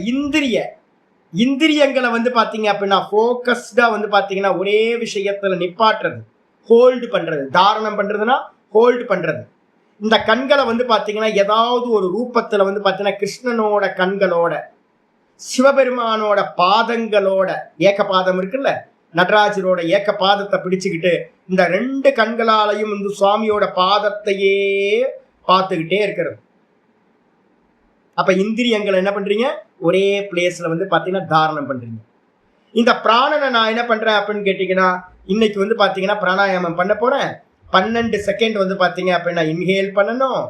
இந்திரியங்களை வந்து பாத்தீங்க அப்படின்னா போக்கஸ்டா வந்து பாத்தீங்கன்னா ஒரே விஷயத்துல நிப்பாட்டுறது, ஹோல்டு பண்றது. தாரணம் பண்றதுன்னா ஹோல்டு பண்றது. இந்த கண்களை வந்து பாத்தீங்கன்னா ஏதாவது ஒரு ரூபத்துல வந்து பாத்தீங்கன்னா கிருஷ்ணனோட கண்களோட, சிவபெருமானோட பாதங்களோட, ஏக பாதம் இருக்குல்ல, நடராஜரோட ஏக்க பாதத்தை பிடிச்சுக்கிட்டு இந்த ரெண்டு கண்களாலையும் இந்த சுவாமியோட பாதத்தையே பார்த்துக்கிட்டே இருக்கிறது. அப்ப இந்திரியங்களை என்ன பண்றீங்க, ஒரே பிளேஸ்ல வந்து பாத்தீங்கன்னா தாரணம் பண்றீங்க. இந்த பிராணனை நான் என்ன பண்றேன் அப்படின்னு கேட்டீங்கன்னா, இன்னைக்கு வந்து பாத்தீங்கன்னா பிராணாயாமம் பண்ண போறேன். 12 செகண்ட் வந்து பாத்தீங்க அப்படின்னா இன்ஹேல் பண்ணணும்,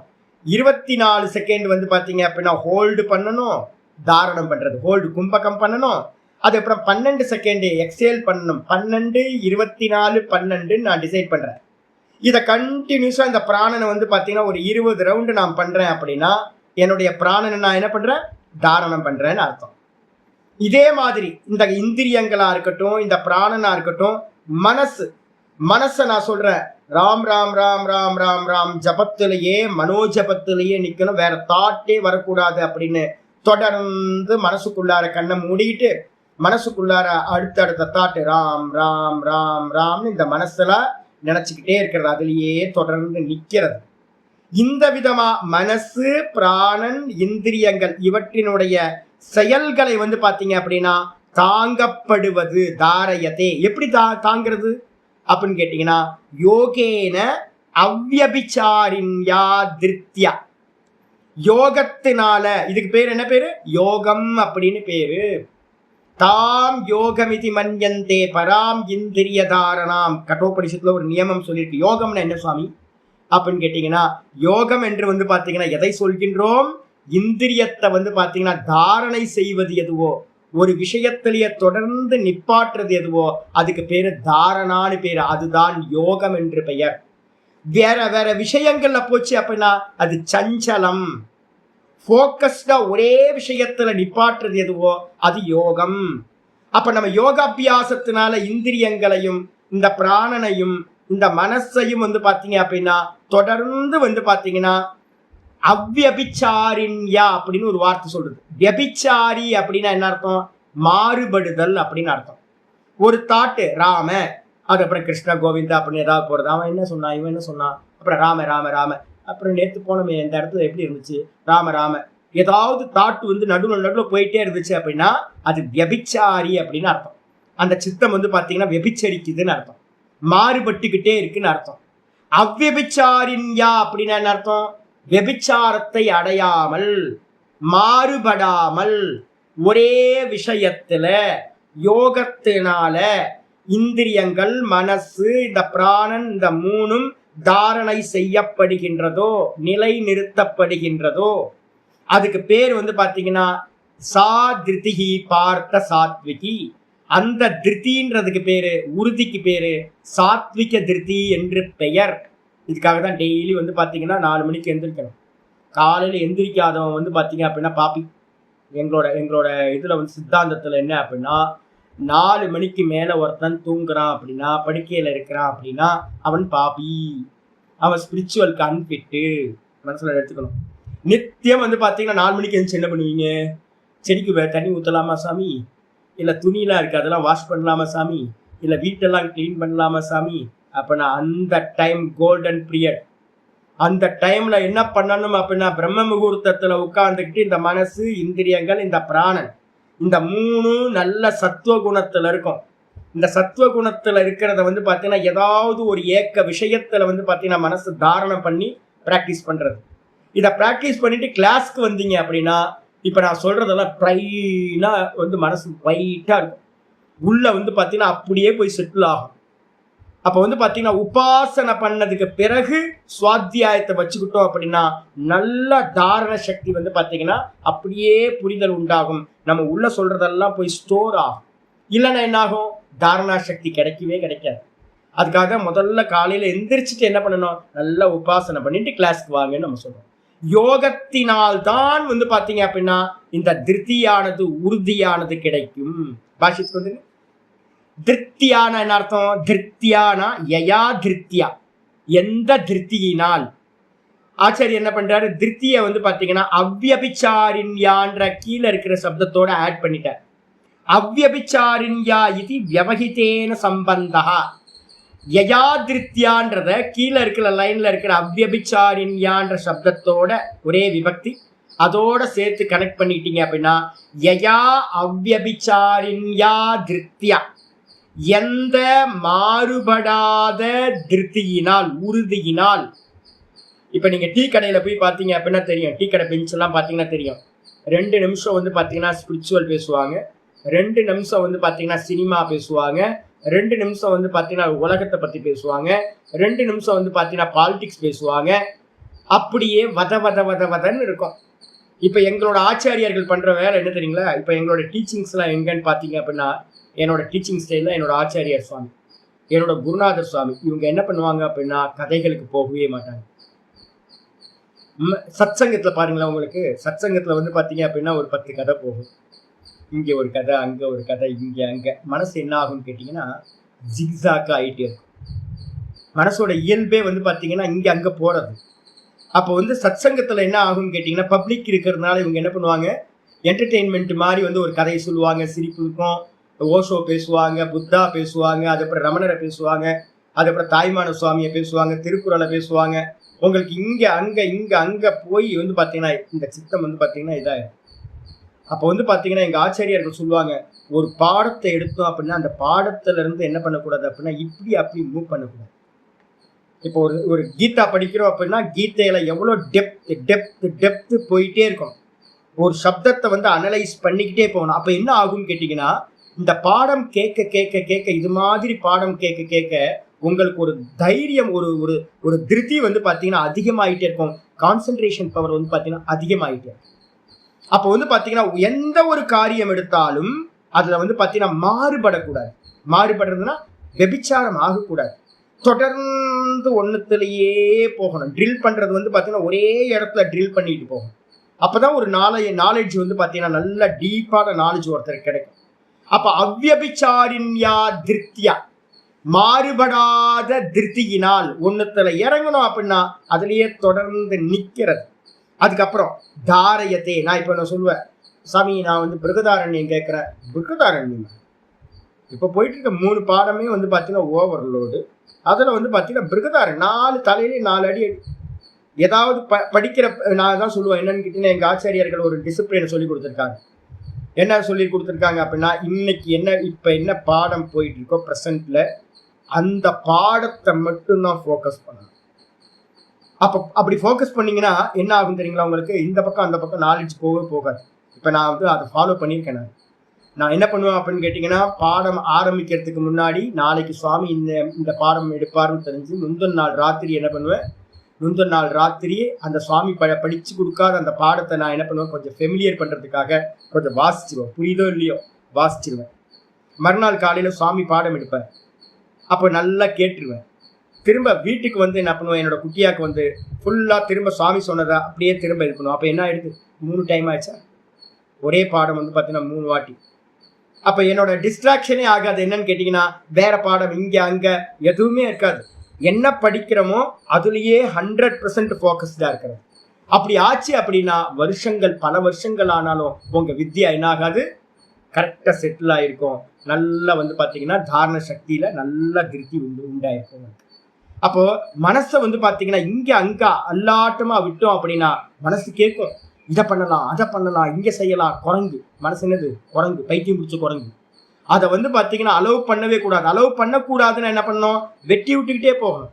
24 செகண்ட் வந்து பாத்தீங்க அப்படின்னா ஹோல்டு பண்ணணும், தாரணம் பண்றது, ஹோல்டு கும்பகம் பண்ணணும். அதுக்கப்புறம் 12 செகண்ட் எக்ஸேல் பண்ணணும். 12, 24, 12 நான் டிசைட் பண்றேன். இதை கண்டினியூஸா இந்த பிராணனை வந்து பாத்தீங்கன்னா ஒரு 20 ரவுண்டு நான் பண்றேன் அப்படின்னா என்னுடைய பிராணனை நான் என்ன பண்றேன், தாரணம் பண்றேன்னு அர்த்தம். இதே மாதிரி இந்த இந்திரியங்களா இருக்கட்டும், இந்த பிராணனா இருக்கட்டும், மனசை நான் சொல்றேன், ராம் ராம் ராம் ராம் ராம் ராம் ஜபத்திலேயே, மனோஜபத்திலேயே நிக்கணும், வேற தாட்டே வரக்கூடாது அப்படின்னு தொடர்ந்து மனசுக்குள்ளார கண்ணை மூடிக்கிட்டு மனசுக்குள்ளார அடுத்தடுத்த தாட்டு ராம் ராம் ராம் ராம்னு இந்த மனசுல நினைச்சுக்கிட்டே இருக்கிறது, அதுலயே தொடர்ந்து நிக்கிறது. இந்த விதமா மனசு, பிராணன், இந்திரியங்கள் இவற்றினுடைய செயல்களை வந்து பாத்தீங்க அப்படின்னா தாங்கப்படுவது, தாரயதே. எப்படி தாங்கிறது அப்படின்னு கேட்டீங்கன்னா, யோகேன அவ்யபிச்சாரின்யா திருப்தியா, யோகத்தினால. இதுக்கு பேர் என்ன பேரு, யோகம் அப்படின்னு பேரு. தாம் யோகமிதி மன்யந்தே பராம் இந்திரிய தாரணாம். கட்டோபனிஷத்துல ஒரு நியமம் சொல்லியிருக்கு. யோகம்னா என்ன சுவாமி அப்படின்னு கேட்டீங்கன்னா, யோகம் என்று வந்து பாத்தீங்கன்னா எதை சொல்கின்றோம், இந்திரியத்தை வந்து பாத்தீங்கன்னா தாரணை செய்வது எதுவோ, ஒரு விஷயத்திலேயே தொடர்ந்து நிப்பாற்றுறது எதுவோ அதுக்கு பேரு தாரணான்னு பேரு. அதுதான் யோகம் என்று பெயர். வேற வேற விஷயங்கள்ல போச்சு அப்படின்னா அது சஞ்சலம். போக்கஸ்டா ஒரே விஷயத்துல நிப்பாற்றுறது எதுவோ அது யோகம். அப்ப நம்ம யோகாபியாசத்தினால இந்திரியங்களையும் இந்த பிராணனையும் இந்த மனசையும் வந்து பாத்தீங்க அப்படின்னா தொடர்ந்து வந்து பாத்தீங்கன்னா அவ்யபிச்சாரின்யா அப்படின்னு ஒரு வார்த்தை சொல்றது. வியபிச்சாரி அப்படின்னா என்ன அர்த்தம், மாறுபடுதல் அப்படின்னு அர்த்தம். ஒரு தாட்டு ராம, அதுக்கப்புறம் கிருஷ்ண கோவிந்தா அப்படின்னு ஏதாவது போறது, அவன் என்ன சொன்னான், இவன் என்ன சொன்னான், அப்புறம் ராம ராம ராம, அப்புறம் நேற்று போனோமே இந்த இடத்துல எப்படி இருந்துச்சு, ராம ராம, ஏதாவது தாட்டு வந்து நடுவில் போயிட்டே இருந்துச்சு அப்படின்னா அது வியபிச்சாரி அப்படின்னு அர்த்தம். அந்த சித்தம் வந்து பாத்தீங்கன்னா வியபிச்சரிக்குதுன்னு அர்த்தம், மாறுபட்டுக்கிட்டே இருக்குன்னு அர்த்தம். அவ்யபிச்சாரின்யா அப்படின்னா என்ன அர்த்தம், வியபிச்சாரத்தை அடையாமல், மாறுபடாமல், ஒரே விஷயத்துல யோகத்தினால இந்திரியங்கள், மனசு, இந்த பிராணன், இந்த மூணும் தாரணை செய்யப்படுகின்றதோ, நிலை நிறுத்தப்படுகின்றதோ அதுக்கு பேர் வந்து பாத்தீங்கன்னா சாதிருதிகி பார்த்த சாத்விகி. அந்த திருத்தின்றதுக்கு பேரு, உறுதிக்கு பேரு சாத்விக திருதி என்று பெயர். இதுக்காக தான் டெய்லி வந்து பாத்தீங்கன்னா 4 மணிக்கு எந்திரிக்கணும். காலையில எந்திரிக்காதவன் வந்து பாத்தீங்க அப்படின்னா பாப்பி. எங்களோட இதுல வந்து சித்தாந்தத்துல என்ன அப்படின்னா, 4 மணிக்கு மேல ஒருத்தன் தூங்குறான் அப்படின்னா, படுக்கையில இருக்கிறான் அப்படின்னா அவன் பாப்பி, அவன் ஸ்பிரிச்சுவலுக்கு அன்பிட்டு மனசுல எடுத்துக்கணும். நித்தியம் வந்து பாத்தீங்கன்னா 4 மணிக்கு எழுந்து என்ன பண்ணுவீங்க, செடிக்கு தண்ணி ஊற்றலாமா சாமி, இல்லை துணியெல்லாம் இருக்கு அதெல்லாம் வாஷ் பண்ணலாமா சாமி, இல்லை வீட்டெல்லாம் கிளீன் பண்ணலாமா சாமி அப்படின்னா அந்த டைம் கோல்டன் பீரியட். அந்த டைம்ல என்ன பண்ணணும் அப்படின்னா பிரம்ம முகூர்த்தத்துல உட்கார்ந்துக்கிட்டு இந்த மனசு, இந்திரியங்கள், இந்த பிராணன், இந்த 3 நல்ல சத்துவ குணத்துல இருக்கும். இந்த சத்துவ குணத்துல இருக்கிறத வந்து பாத்தீங்கன்னா ஏதாவது ஒரு ஏக்க விஷயத்துல வந்து பாத்தீங்கன்னா மனசு தாரணம் பண்ணி பிராக்டிஸ் பண்றது. இதை பிராக்டிஸ் பண்ணிட்டு கிளாஸ்க்கு வந்தீங்க அப்படின்னா இப்ப நான் சொல்றதெல்லாம் ட்ரைனா வந்து மனசு வைட்டா இருக்கும், உள்ள வந்து பாத்தீங்கன்னா அப்படியே போய் செட்டில் ஆகும். அப்போ வந்து பார்த்தீங்கன்னா உபாசனை பண்ணதுக்கு பிறகு சுவாத்தியாயத்தை வச்சுக்கிட்டோம் அப்படின்னா நல்ல தாரண சக்தி வந்து பார்த்தீங்கன்னா அப்படியே புரிதல் உண்டாகும். நம்ம உள்ள சொல்றதெல்லாம் போய் ஸ்டோர் ஆகும். இல்லைன்னா என்ன ஆகும்? தாரணா சக்தி கிடைக்கவே கிடைக்காது. அதுக்காக முதல்ல காலையில் எந்திரிச்சிட்டு என்ன பண்ணணும்? நல்லா உபாசனை பண்ணிட்டு கிளாஸ்க்கு வாங்கன்னு நம்ம சொல்றோம். யோகத்தினால் தான் வந்து பார்த்தீங்க அப்படின்னா இந்த திருப்தியானது உறுதியானது கிடைக்கும். பாஷித்துக்கு வந்து திருப்தியான என்ன அர்த்தம்? திருப்தியானா யயா திருப்தியா, எந்த திருப்தியினால். ஆச்சாரியர் என்ன பண்றாரு? திருப்தியை வந்து பாத்தீங்கன்னா அவ்யபிச்சாரின்யான்ற கீழே இருக்கிற சப்தத்தோட ஆட் பண்ணிட்டார். அவ்யபிச்சாரின்யா இது வியவஹிதேன சம்பந்தா. யயா திருப்தியான்றத கீழே இருக்கிற லைன்ல இருக்கிற அவ்யபிச்சாரின்யான்ற சப்தத்தோட ஒரே விபக்தி அதோட சேர்த்து கனெக்ட் பண்ணிட்டீங்க அப்படின்னா யயா அவ்யபிச்சாரின்யா திருப்தியா, எந்த மாறுபடாத திருப்தியினால் உறுதியினால். இப்ப நீங்க டீ கடையில போய் பாத்தீங்க அப்படின்னா தெரியும், டீ கடை பெஞ்ச் எல்லாம் பாத்தீங்கன்னா தெரியும். 2 நிமிஷம் வந்து பாத்தீங்கன்னா ஸ்பிரிச்சுவல் பேசுவாங்க, 2 நிமிஷம் வந்து பாத்தீங்கன்னா சினிமா பேசுவாங்க, 2 நிமிஷம் வந்து பாத்தீங்கன்னா உலகத்தை பத்தி பேசுவாங்க, 2 நிமிஷம் வந்து பாத்தீங்கன்னா பாலிடிக்ஸ் பேசுவாங்க. அப்படியே வத வத வத வதன்னு இருக்கும். இப்ப எங்களோட ஆச்சாரியர்கள் பண்ற வேலை என்ன தெரியுங்களா? இப்ப எங்களோட டீச்சிங்ஸ் எல்லாம் எங்கன்னு பாத்தீங்க அப்படின்னா என்னோட டீச்சிங் ஸ்டைலில் என்னோட ஆச்சாரியர் சுவாமி, என்னோட குருநாதர் சுவாமி, இவங்க என்ன பண்ணுவாங்க அப்படின்னா கதைகளுக்கு போகவே மாட்டாங்க. சத்சங்கத்தில் பாருங்களேன், உங்களுக்கு சத்சங்கத்தில் வந்து பார்த்தீங்க அப்படின்னா ஒரு 10 கதை போகும். இங்கே ஒரு கதை, அங்கே ஒரு கதை, இங்கே அங்கே. மனசு என்ன ஆகும்னு கேட்டிங்கன்னா ஜிக்ஸாக்காக ஆகிட்டே இருக்கும். மனசோட இயல்பே வந்து பார்த்தீங்கன்னா இங்கே அங்கே போகிறது. அப்போ வந்து சத்சங்கத்தில் என்ன ஆகும்னு கேட்டிங்கன்னா பப்ளிக் இருக்கிறதுனால இவங்க என்ன பண்ணுவாங்க, என்டர்டெயின்மெண்ட் மாதிரி வந்து ஒரு கதையை சொல்லுவாங்க, சிரிப்பு இருக்கும். ஓஷோ பேசுவாங்க, புத்தா பேசுவாங்க, அதுக்கப்புறம் ரமணரை பேசுவாங்க, அதுக்கப்புறம் தாய்மான சுவாமியை பேசுவாங்க, திருக்குறளை பேசுவாங்க. உங்களுக்கு இங்கே அங்கே இங்கே அங்கே போய் வந்து பார்த்தீங்கன்னா இந்த சித்தம் வந்து பார்த்தீங்கன்னா இதாகிடும். அப்போ வந்து பார்த்தீங்கன்னா எங்கள் ஆச்சாரியர்கள் சொல்லுவாங்க, ஒரு பாடத்தை எடுத்தோம் அப்படின்னா அந்த பாடத்திலிருந்து என்ன பண்ணக்கூடாது அப்படின்னா இப்படி அப்படி மூவ் பண்ணக்கூடாது. இப்போ ஒரு கீதா படிக்கிறோம் அப்படின்னா கீதையில எவ்வளோ டெப்த்து போயிட்டே இருக்கும். ஒரு சப்தத்தை வந்து அனலைஸ் பண்ணிக்கிட்டே போகணும். அப்போ என்ன ஆகும்னு கேட்டிங்கன்னா இந்த பாடம் கேட்க கேட்க கேட்க இது மாதிரி பாடம் கேட்க கேட்க உங்களுக்கு ஒரு தைரியம், ஒரு ஒரு ஒரு திருப்தி வந்து பார்த்தீங்கன்னா அதிகமாகிட்டே இருக்கும். கான்சென்ட்ரேஷன் பவர் வந்து பார்த்தீங்கன்னா அதிகமாகிட்டே இருக்கும். அப்போ வந்து பார்த்தீங்கன்னா எந்த ஒரு காரியம் எடுத்தாலும் அதில் வந்து பார்த்தீங்கன்னா மாறுபடக்கூடாது. மாறுபடுறதுன்னா வெபிச்சாரம் ஆகக்கூடாது. தொடர்ந்து ஒன்றுத்துலேயே போகணும். ட்ரில் பண்ணுறது வந்து பார்த்தீங்கன்னா ஒரே இடத்துல ட்ரில் பண்ணிட்டு போகணும். அப்போ தான் ஒரு நாலேஜ் வந்து பார்த்தீங்கன்னா நல்ல டீப்பான நாலேஜ் ஒருத்தருக்கு கிடைக்கும். அப்ப அவ்யபிச்சாரின்யா திருப்தியா, மாறுபடாத திருப்தியினால் ஒன்னுத்துல இறங்கணும் அப்படின்னா அதுலயே தொடர்ந்து நிக்கிறது. அதுக்கப்புறம் தாரயத்தே. நான் இப்ப நான் சொல்லுவேன், சாமி நான் வந்து பிருகதாரண்யம் கேட்கிறேன். பிருகதாரண்யம் இப்ப போயிட்டு இருக்க 3 பாடமே வந்து பாத்தீங்கன்னா ஓவர்லோடு. அதுல வந்து பாத்தீங்கன்னா பிருகதாரண்யம் 4 தலையிலே 4 அடி. ஏதாவது படிக்கிற நான் தான் சொல்லுவேன், என்னன்னு கேட்டீங்கன்னா எங்க ஆச்சாரியர்கள் ஒரு டிசிப்ளினை சொல்லி கொடுத்துருக்காங்க. என்ன சொல்லி கொடுத்துருக்காங்க அப்படின்னா இன்னைக்கு என்ன பாடம் போயிட்டு இருக்கோ ப்ரெசன்ட்ல அந்த பாடத்தை மட்டும்தான் ஃபோக்கஸ் பண்ணணும். அப்போ அப்படி ஃபோக்கஸ் பண்ணீங்கன்னா என்ன ஆகும் தெரியுங்களா? உங்களுக்கு இந்த பக்கம் அந்த பக்கம் நாலேஜ் போகாது. இப்போ நான் வந்து அதை ஃபாலோ பண்ணியிருக்கேன். நான் என்ன பண்ணுவேன் அப்படின்னு கேட்டிங்கன்னா பாடம் ஆரம்பிக்கிறதுக்கு முன்னாடி நாளைக்கு சுவாமி இந்த பாடம் எடுப்பாருன்னு தெரிஞ்சு முந்தின நாள் ராத்திரி என்ன பண்ணுவேன், முந்தின நாள் ராத்திரி அந்த சுவாமி படிச்சு கொடுக்காத அந்த பாடத்தை நான் என்ன பண்ணுவேன், கொஞ்சம் ஃபெமிலியர் பண்ணுறதுக்காக கொஞ்சம் வாசிச்சிருவேன். புரியுதோ இல்லையோ வாசிச்சிருவேன். மறுநாள் காலையில் சுவாமி பாடம் எடுப்பேன். அப்போ நல்லா கேட்டுருவேன். திரும்ப வீட்டுக்கு வந்து என்ன பண்ணுவேன், என்னோட குட்டியாக்கு வந்து ஃபுல்லாக திரும்ப சுவாமி சொன்னதை அப்படியே திரும்ப இது பண்ணுவோம். அப்போ என்ன ஆயிடுது, 3 டைம் ஆயிடுச்சா? ஒரே பாடம் வந்து பார்த்தீங்கன்னா 3 வாட்டி. அப்போ என்னோட டிஸ்ட்ராக்ஷனே ஆகாது. என்னன்னு கேட்டிங்கன்னா வேற பாடம் இங்கே அங்கே எதுவுமே இருக்காது. என்ன படிக்கிறோமோ அதுலேயே 100% ஃபோக்கஸ்டாக இருக்கிறது. அப்படி ஆச்சு அப்படின்னா வருஷங்கள் பல வருஷங்கள் ஆனாலும் உங்கள் வித்யா என்ன ஆகாது, கரெக்டாக செட்டில் ஆகிருக்கும். நல்லா வந்து பார்த்தீங்கன்னா தாரண சக்தியில் நல்ல திருப்தி உண்டாயிருக்கும். அப்போது மனசை வந்து பார்த்தீங்கன்னா இங்கே அங்கே அல்லாட்டமாக விட்டோம் அப்படின்னா மனசு கேட்கும், இதை பண்ணலாம் அதை பண்ணலாம் இங்கே செய்யலாம். குரங்கு மனசு என்னது, குரங்கு, பைத்தியம் பிடிச்ச குரங்கு. அதை வந்து பார்த்தீங்கன்னா அலோவ் பண்ணவே கூடாது. அலோவ் பண்ணக்கூடாதுன்னு என்ன பண்ணணும், வெட்டி விட்டுக்கிட்டே போகணும்.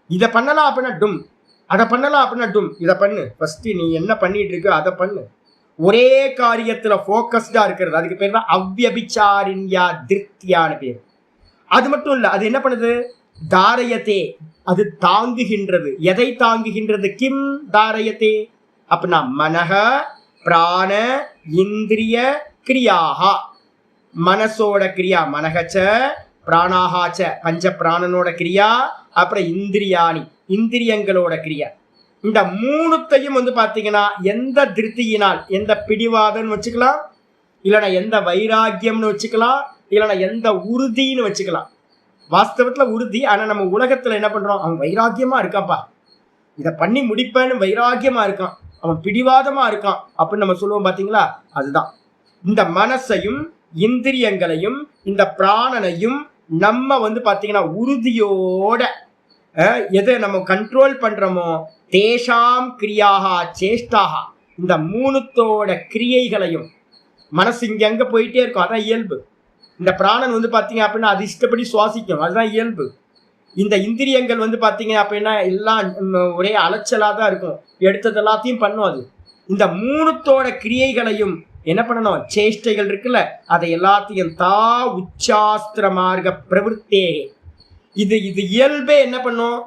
இதை பண்ணலாம் அப்படின்னா டும், அதை பண்ணலாம் அப்படின்னா டும். இதை பண்ணு, ஃபஸ்ட்டு நீ என்ன பண்ணிட்டு இருக்க அதை பண்ணு. ஒரே காரியத்தில் ஃபோக்கஸ்டாக இருக்கிறது, அதுக்கு பேர் தான் அவ்யபிச்சாரின்யா திருப்தியான பேர். அது மட்டும் இல்லை, அது என்ன பண்ணுது, தாரயத்தே அது தாங்குகின்றது. எதை தாங்குகின்றது? கிம் தாரயத்தே அப்படின்னா மனக பிராண இந்திரிய கிரியாகா. மனசோட கிரியா மனகச்ச, பிராணாகாச்ச பஞ்ச பிராணனோட கிரியா, அப்புறம் இந்திரியாணி இந்திரியங்களோட கிரியா. இந்த மூணுத்தையும் வந்து பாத்தீங்கன்னா எந்த திருப்தியினால், எந்த பிடிவாதம்னு வச்சுக்கலாம், இல்லைன்னா எந்த வைராக்கியம்னு வச்சுக்கலாம், இல்லைன்னா எந்த உறுதின்னு வச்சுக்கலாம். வாஸ்தவத்துல உறுதி. ஆனா நம்ம உலகத்துல என்ன பண்றோம், அவன் வைராக்கியமா இருக்கான்ப்பா, இதை பண்ணி முடிப்பேன்னு வைராக்கியமா இருக்கான், அவன் பிடிவாதமா இருக்கான் அப்படின்னு நம்ம சொல்லுவோம் பாத்தீங்களா. அதுதான் இந்த மனசையும் இந்திரியங்களையும் இந்த பிராணனையும் நம்ம வந்து பாத்தீங்கன்னா உறுதியோட எதை நம்ம கண்ட்ரோல் பண்றோமோ தேஷாம் கிரியாகா சேஷ்டாகா, இந்த மூணுத்தோட கிரியைகளையும். மனசு இங்க அங்க போயிட்டே இருக்கும், அதான் இயல்பு. இந்த பிராணன் வந்து பாத்தீங்க அப்படின்னா அது இஷ்டப்படி சுவாசிக்கும், அதுதான் இயல்பு. இந்த இந்திரியங்கள் வந்து பாத்தீங்க அப்படின்னா எல்லாம் ஒரே அலைச்சலா தான் இருக்கும், எடுத்தது எல்லாத்தையும் பண்ணும் அது. இந்த மூணுத்தோட கிரியைகளையும் என்ன பண்ணணும், சேஷ்டைகள் இருக்குல்ல, அதை எல்லாத்தையும் தா உச்சாஸ்திர மார்க்க பிரவருத்தே, இது இயல்பே என்ன பண்ணும்,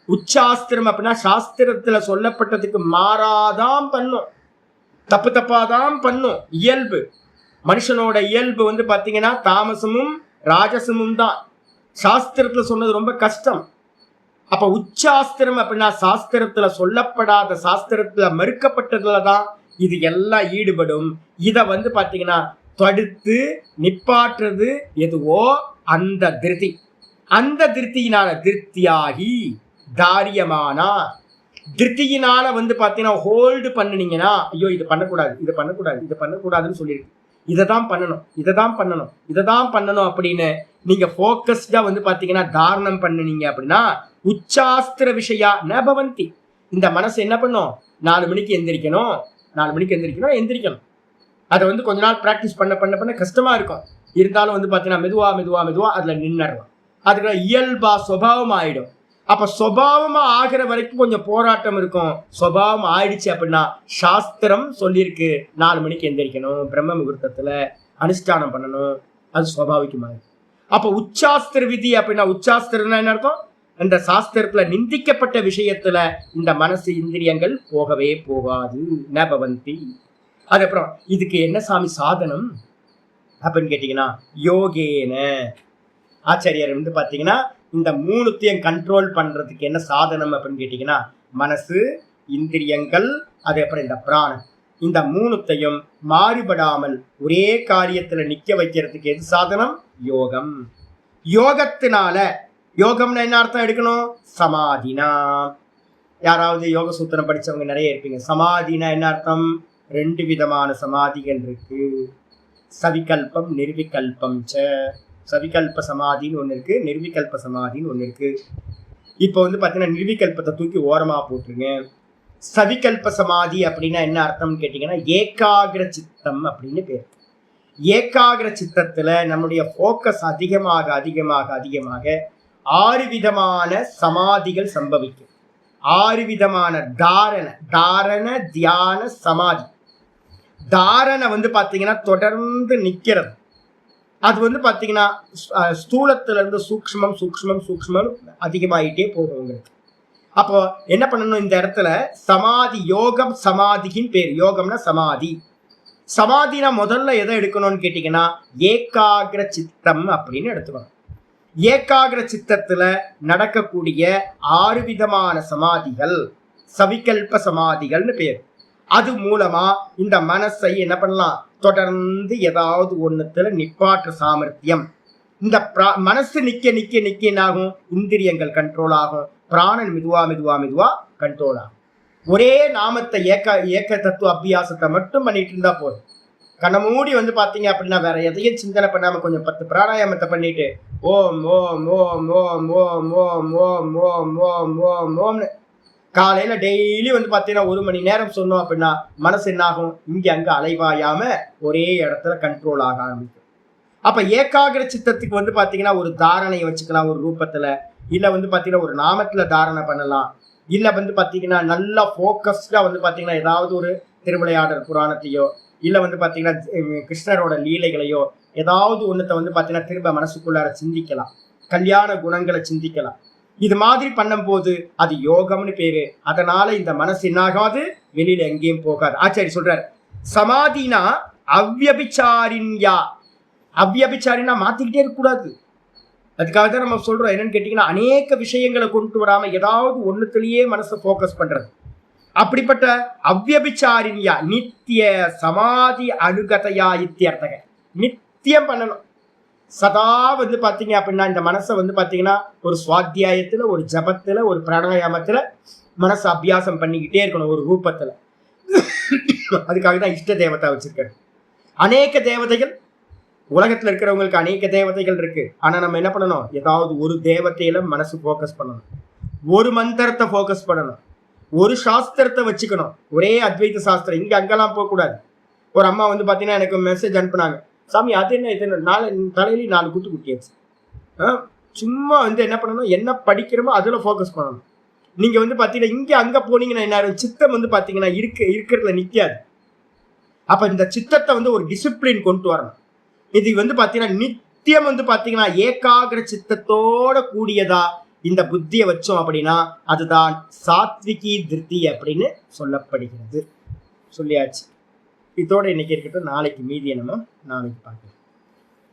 உச்சாஸ்திரம் அப்படின்னா சாஸ்திரத்துல சொல்லப்பட்டதுக்கு மாறாதான் பண்ணும், தப்பு தப்பாதான் பண்ணும். இயல்பு, மனுஷனோட இயல்பு வந்து பாத்தீங்கன்னா தாமசமும் ராஜசமும் தான். சாஸ்திரத்துல சொன்னது ரொம்ப கஷ்டம். அப்ப உச்சாஸ்திரம் அப்படின்னா சாஸ்திரத்துல சொல்லப்படாத, சாஸ்திரத்துல மறுக்கப்பட்டதுலதான் இது எல்லாம் ஈடுபடும். இத வந்து பாத்தீங்கன்னா தடுத்து நிப்பாற்றுறது எதுவோ அந்த திருதி. அந்த திருத்தியினால திருப்தியாகி தாரியமானா, திருப்தியினால வந்து பாத்தீங்கன்னா ஹோல்டு பண்ணினீங்கன்னா, ஐயோ இது பண்ணக்கூடாது, இது பண்ணக்கூடாது, இது பண்ணக்கூடாதுன்னு சொல்லியிருக்கு, இதைதான் பண்ணணும், இதைதான் பண்ணணும், இதைதான் பண்ணணும் அப்படின்னு நீங்க போக்கஸ்டா வந்து பாத்தீங்கன்னா தாரணம் பண்ணினீங்க அப்படின்னா உச்சாஸ்திர விஷயா நபவந்தி. இந்த மனசு என்ன பண்ணும், 4 மணிக்கு எந்திரிக்கணும், 4 மணிக்கு எந்திரிக்கணும். அதை வந்து கொஞ்ச நாள் பிராக்டிஸ் பண்ண பண்ண பண்ண கஷ்டமா இருக்கும். இருந்தாலும் வந்து பாத்தீங்கன்னா மெதுவா மெதுவா மெதுவா அதுல நின்னுடலாம். அதுக்கு இயல்பா சுபாவம் ஆயிடும். அப்ப சுபாவமா ஆகிற வரைக்கும் கொஞ்சம் போராட்டம் இருக்கும். சுபாவம் ஆயிடுச்சு அப்படின்னா சாஸ்திரம் சொல்லியிருக்கு 4 மணிக்கு எந்திரிக்கணும், பிரம்ம முகூர்த்தத்துல அனுஷ்டானம் பண்ணணும், அது சுவாபாவிகமாயிடும். அப்ப உச்சாஸ்திர விதி அப்படின்னா, உச்சாஸ்திரம்னா என்ன அர்த்தம், அந்த சாஸ்திரத்துல நிந்திக்கப்பட்ட விஷயத்துல இந்த மனசு இந்திரியங்கள் போகவே போகாது, நபவந்தி. அதுக்கப்புறம் இதுக்கு என்ன சாமி சாதனம் அப்படின்னு கேட்டீங்கன்னா, யோகேன ஆச்சாரியர் வந்து பாத்தீங்கன்னா இந்த மூணுத்தையும் கண்ட்ரோல் பண்றதுக்கு என்ன சாதனம் அப்படின்னு கேட்டீங்கன்னா, மனசு இந்திரியங்கள் அதுக்கப்புறம் இந்த பிராணன், இந்த மூணுத்தையும் மாறுபடாமல் ஒரே காரியத்துல நிக்க வைக்கிறதுக்கு எது சாதனம், யோகம். யோகத்தினால, யோகம்னா என்ன அர்த்தம் எடுக்கணும், சமாதினா. யாராவது யோக சூத்திரம் படிச்சவங்க நிறைய இருப்பீங்க. சமாதினா என்ன அர்த்தம், 2 விதமான சமாதிகள் இருக்கு, சவிகல்பம் நிர்விகல்பம் ச. சவிகல்ப சமாதின்னு ஒண்ணு இருக்கு, நிர்விகல்ப சமாதின்னு ஒண்ணு இருக்கு. இப்போ வந்து பாத்தீங்கன்னா நிர்விகல்பத்தை தூக்கி ஓரமா போட்டுருங்க. சவிகல்ப சமாதி அப்படின்னா என்ன அர்த்தம்னு கேட்டீங்கன்னா ஏகாகிர சித்தம் அப்படின்னு பேர். ஏகாகிர சித்தத்துல நம்முடைய போக்கஸ் அதிகமாக அதிகமாக அதிகமாக 6 விதமான சமாதிகள் சம்பவிக்கும். 6 விதமான தாரண தியான சமாதி. தாரண வந்து பாத்தீங்கன்னா தொடர்ந்து நிக்கிறது. அது வந்து பாத்தீங்கன்னா ஸ்தூலத்துல இருந்து சூக்ஷ்மம் சூக்ஷ்மம் சூக்ஷ்மம் அதிகமாயிட்டே போகும் உங்களுக்கு. அப்போ என்ன பண்ணணும், இந்த இடத்துல சமாதி யோகம் சமாதியின் பேர். யோகம்னா சமாதி. சமாதினா முதல்ல எதை எடுக்கணும்னு கேட்டீங்கன்னா ஏகாகிர சித்தம் அப்படின்னு எடுத்துக்கணும். ஏகாகிர சித்தத்துல நடக்கக்கூடிய 6 விதமான சமாதிகள் சவிகல்ப சமாதிகள்னு பேர். அது மூலமா இந்த மனசை என்ன பண்ணலாம், தொடர்ந்து ஏதாவது ஒண்ணுத்துல நிப்பாற்ற சாமர்த்தியம். இந்த மனசு நிக்க நிக்க நிக்க என்ன ஆகும், இந்திரியங்கள் கண்ட்ரோல் ஆகும், பிராணன் மெதுவா மெதுவா மெதுவா கண்ட்ரோல் ஆகும். ஒரே நாமத்தை ஏக்க தத்துவ அபியாசத்தை மட்டும் பண்ணிட்டு இருந்தா போதும். கண்ண மூடி வந்து பாத்தீங்க அப்படின்னா வேற எதையும் சிந்தனை பண்ணாம கொஞ்சம் 10 பிராணாயாமத்தை பண்ணிட்டு ஓம் ஓம் ஓம் ஓம் ஓம் ஓம் ஓம் ஓம் ஓம் ஓம் ஓம்னு காலையில டெய்லி வந்து பாத்தீங்கன்னா 1 மணி நேரம் சொன்னோம் அப்படின்னா மனசு என்ன ஆகும், இங்க அங்க அலைவாயாம ஒரே இடத்துல கண்ட்ரோல் ஆக ஆரம்பிக்கும். அப்ப ஏகாகிர சித்தத்துக்கு வந்து பாத்தீங்கன்னா ஒரு தாரணையை வச்சுக்கலாம், ஒரு ரூபத்துல, இல்ல வந்து பாத்தீங்கன்னா ஒரு நாமத்துல தாரணை பண்ணலாம், இல்ல வந்து பாத்தீங்கன்னா நல்லா போக்கஸ்டா வந்து பாத்தீங்கன்னா ஏதாவது ஒரு திருவிளையாடல் புராணத்தையோ இல்ல வந்து பாத்தீங்கன்னா கிருஷ்ணரோட லீலைகளையோ ஏதாவது ஒண்ணுத்த வந்து பாத்தீங்கன்னா திரும்ப மனசுக்குள்ளார சிந்திக்கலாம். கல்யாண குணங்களை சிந்திக்கலாம். இது மாதிரி பண்ணும்போது அது யோகம்னு பேரு. அதனால இந்த மனசு என்னாகாது, வெளியில எங்கேயும் போகாது. ஆச்சாரி சொல்றாரு, சமாதினா அவ்யபிச்சாரின்யா. அவ்யபிச்சாரின்னா மாத்திக்கிட்டே இருக்கக்கூடாது. அதுக்காக தான் நம்ம சொல்றோம், என்னன்னு கேட்டீங்கன்னா, அநேக விஷயங்களை கொண்டு வராம ஏதாவது ஒண்ணுத்திலேயே மனசை போக்கஸ் பண்றது. அப்படிப்பட்ட அவ்யபிச்சாரின்யா நித்திய சமாதி அனுகதையா இத்தியர்த்தக. நித்தியம் பண்ணணும். சதா வந்து பாத்தீங்க அப்படின்னா இந்த மனசை வந்து பாத்தீங்கன்னா ஒரு சுவாத்தியாயத்துல, ஒரு ஜபத்துல, ஒரு பிராணாயாமத்துல மனசை அபியாசம் பண்ணிக்கிட்டே இருக்கணும் ஒரு ரூபத்துல. அதுக்காக தான் இஷ்ட தேவதா வச்சிருக்காரு. அநேக தேவதைகள் உலகத்துல இருக்கிறவங்களுக்கு அநேக தேவதைகள் இருக்கு. ஆனா நம்ம என்ன பண்ணணும், ஏதாவது ஒரு தேவதையில மனசு போக்கஸ் பண்ணணும், ஒரு மந்திரத்தை போக்கஸ் பண்ணணும், ஒரு சாஸ்திரத்தை வச்சுக்கணும். ஒரே அத்வைத சாஸ்திரம் இங்க அங்கெல்லாம் போக கூடாது. ஒரு அம்மா வந்து பாத்தீங்கன்னா எனக்கு மெசேஜ் அனுப்புனாங்க, சாமி அது என்ன இது என்ன, தலையில 4 குத்து குட்டியாச்சு. சும்மா வந்து என்ன பண்ணணும், என்ன படிக்கிறோமோ அதுல போக்கஸ் பண்ணணும். நீங்க வந்து பாத்தீங்கன்னா இங்க அங்க போனீங்கன்னா என்ன, சித்தம் வந்து பாத்தீங்கன்னா இருக்கிறதுல நிக்காது. அப்ப இந்த சித்தத்தை வந்து ஒரு டிசிப்ளின் கொண்டு வரணும். இது வந்து பாத்தீங்கன்னா நித்தியம் வந்து பாத்தீங்கன்னா ஏகாகிர சித்தத்தோட கூடியதா இந்த புத்தியை வச்சோம் அப்படின்னா அதுதான் சாத்விகி திருப்தி அப்படின்னு சொல்லப்படுகிறது. சொல்லியாச்சு. இதோட இன்னைக்கு இருக்கட்டும். நாளைக்கு மீதியை நம்ம நாளைக்கு பார்க்கலாம்.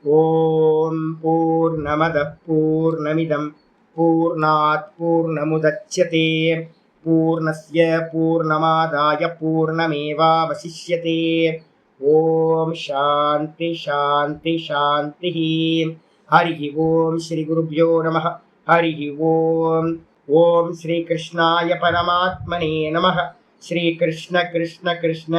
ஓம் பூர்ணமத பூர்ணமிதம் பூர்ணாத் பூர்ணமுதச்யதே பூர்ணஸ்ய பூர்ணமாதாய பூர்ணமேவாவசிஷ்யதே. ஓம் சாந்தி சாந்தி சாந்தி. ஹரி ஓம் ஸ்ரீ குருப்யோ நமः. ஹரி ஓம். ஓம் ஸ்ரீ கிருஷ்ணாய பரமாத்மனே நமः. ஸ்ரீ கிருஷ்ண கிருஷ்ண கிருஷ்ண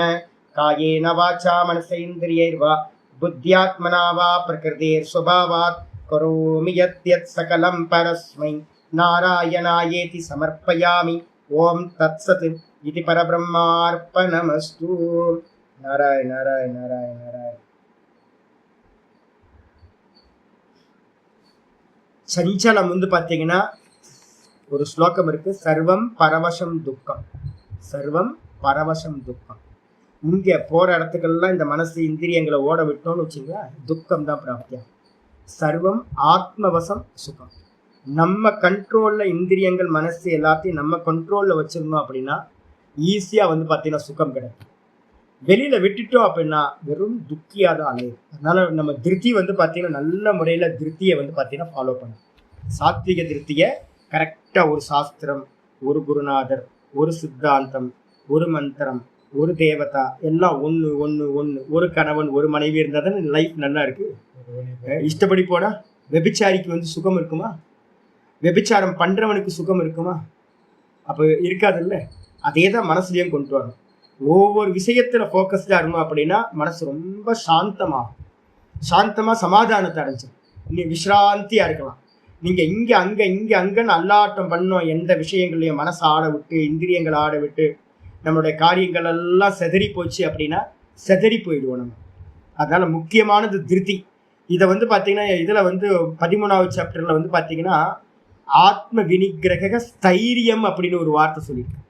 காயேன வாசா மனசேந்திரியைர்வா புத்யாத்மனா வா பிரகிருதேர் ஸ்வபாவாத் கரோமி யத் சகலம் பரஸ்மை நாராயணாயேதி சமர்ப்பயாமி. ஓம் தத்சத் இதி பரபிரம்மார்ப்பணமஸ்து. நாராயண நாராயண நாராயண நாராயண. சஞ்சலம் வந்து பாத்தீங்கன்னா ஒரு ஸ்லோகம் இருக்கு, சர்வம் பரவசம் துக்கம். சர்வம் பரவசம் துக்கம். இங்க போற இடத்துக்கெல்லாம் இந்த மனசு இந்திரியங்களை ஓட விட்டோம்னு வச்சுங்க, துக்கம் தான் பிராப்தியம். சர்வம் ஆத்மவசம் சுகம். நம்ம கண்ட்ரோல்ல இந்திரியங்கள் மனசு எல்லாத்தையும் நம்ம கண்ட்ரோல்ல வச்சிருந்தோம் அப்படின்னா ஈஸியா வந்து பாத்தீங்கன்னா சுகம் கிடைக்கும். வெளியில விட்டுட்டோம் அப்படின்னா வெறும் துக்கியா தான் அலையும். அதனால நம்ம திருப்தி வந்து பாத்தீங்கன்னா நல்ல முறையில திருப்தியை வந்து பாத்தீங்கன்னா ஃபாலோ பண்ணணும். சாத்விக திருப்தியை கரெக்டா ஒரு சாஸ்திரம், ஒரு குருநாதர், ஒரு சித்தாந்தம், ஒரு மந்திரம், ஒரு தேவதா, எல்லாம் ஒன்று ஒன்று ஒன்று, ஒரு கணவன் ஒரு மனைவி இருந்தால் தானே லைஃப் நல்லா இருக்கு. இஷ்டப்படி போனா வெபிச்சாரிக்கு வந்து சுகம் இருக்குமா? வெபிச்சாரம் பண்றவனுக்கு சுகம் இருக்குமா? அப்போ இருக்காதுல்ல. அதே தான் மனசுலயும் கொண்டு வரணும். ஒவ்வொரு விஷயத்துல ஃபோக்கஸ்டா இருந்தோம் அப்படின்னா மனசு ரொம்ப சாந்தமாகும். சாந்தமா சமாதானத்தை அடைஞ்சிடும். நீ விசிராந்தியா இருக்கலாம். நீங்க இங்க அங்க இங்க அங்கன்னு அல்லாட்டம் பண்ணோம் எந்த விஷயங்களையும் மனசை ஆட விட்டு, இந்திரியங்களை ஆட விட்டு, நம்மளுடைய காரியங்கள் எல்லாம் செதறி போச்சு அப்படின்னா செதறி போயிடுவோம் நம்ம. அதனால முக்கியமானது திருப்தி. இதை வந்து பாத்தீங்கன்னா இதுல வந்து 13வது சாப்டர்ல வந்து பாத்தீங்கன்னா ஆத்ம வினிகிரக ஸ்தைரியம் அப்படின்னு ஒரு வார்த்தை சொல்லியிருக்கு.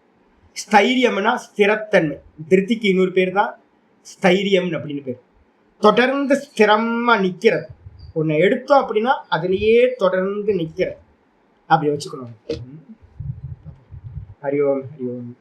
ஸ்தைரியம்னா ஸ்திரத்தன்மை. திருப்திக்கு இன்னொரு பேர் தான் ஸ்தைரியம் அப்படின்னு பேர். தொடர்ந்து ஸ்திரமா நிக்கிறது. ஒன்னு எடுத்தோம் அப்படின்னா அதுலயே தொடர்ந்து நிக்கிறது. அப்படி வச்சுக்கணும். ஹரி ஓம் ஹரி ஓம்.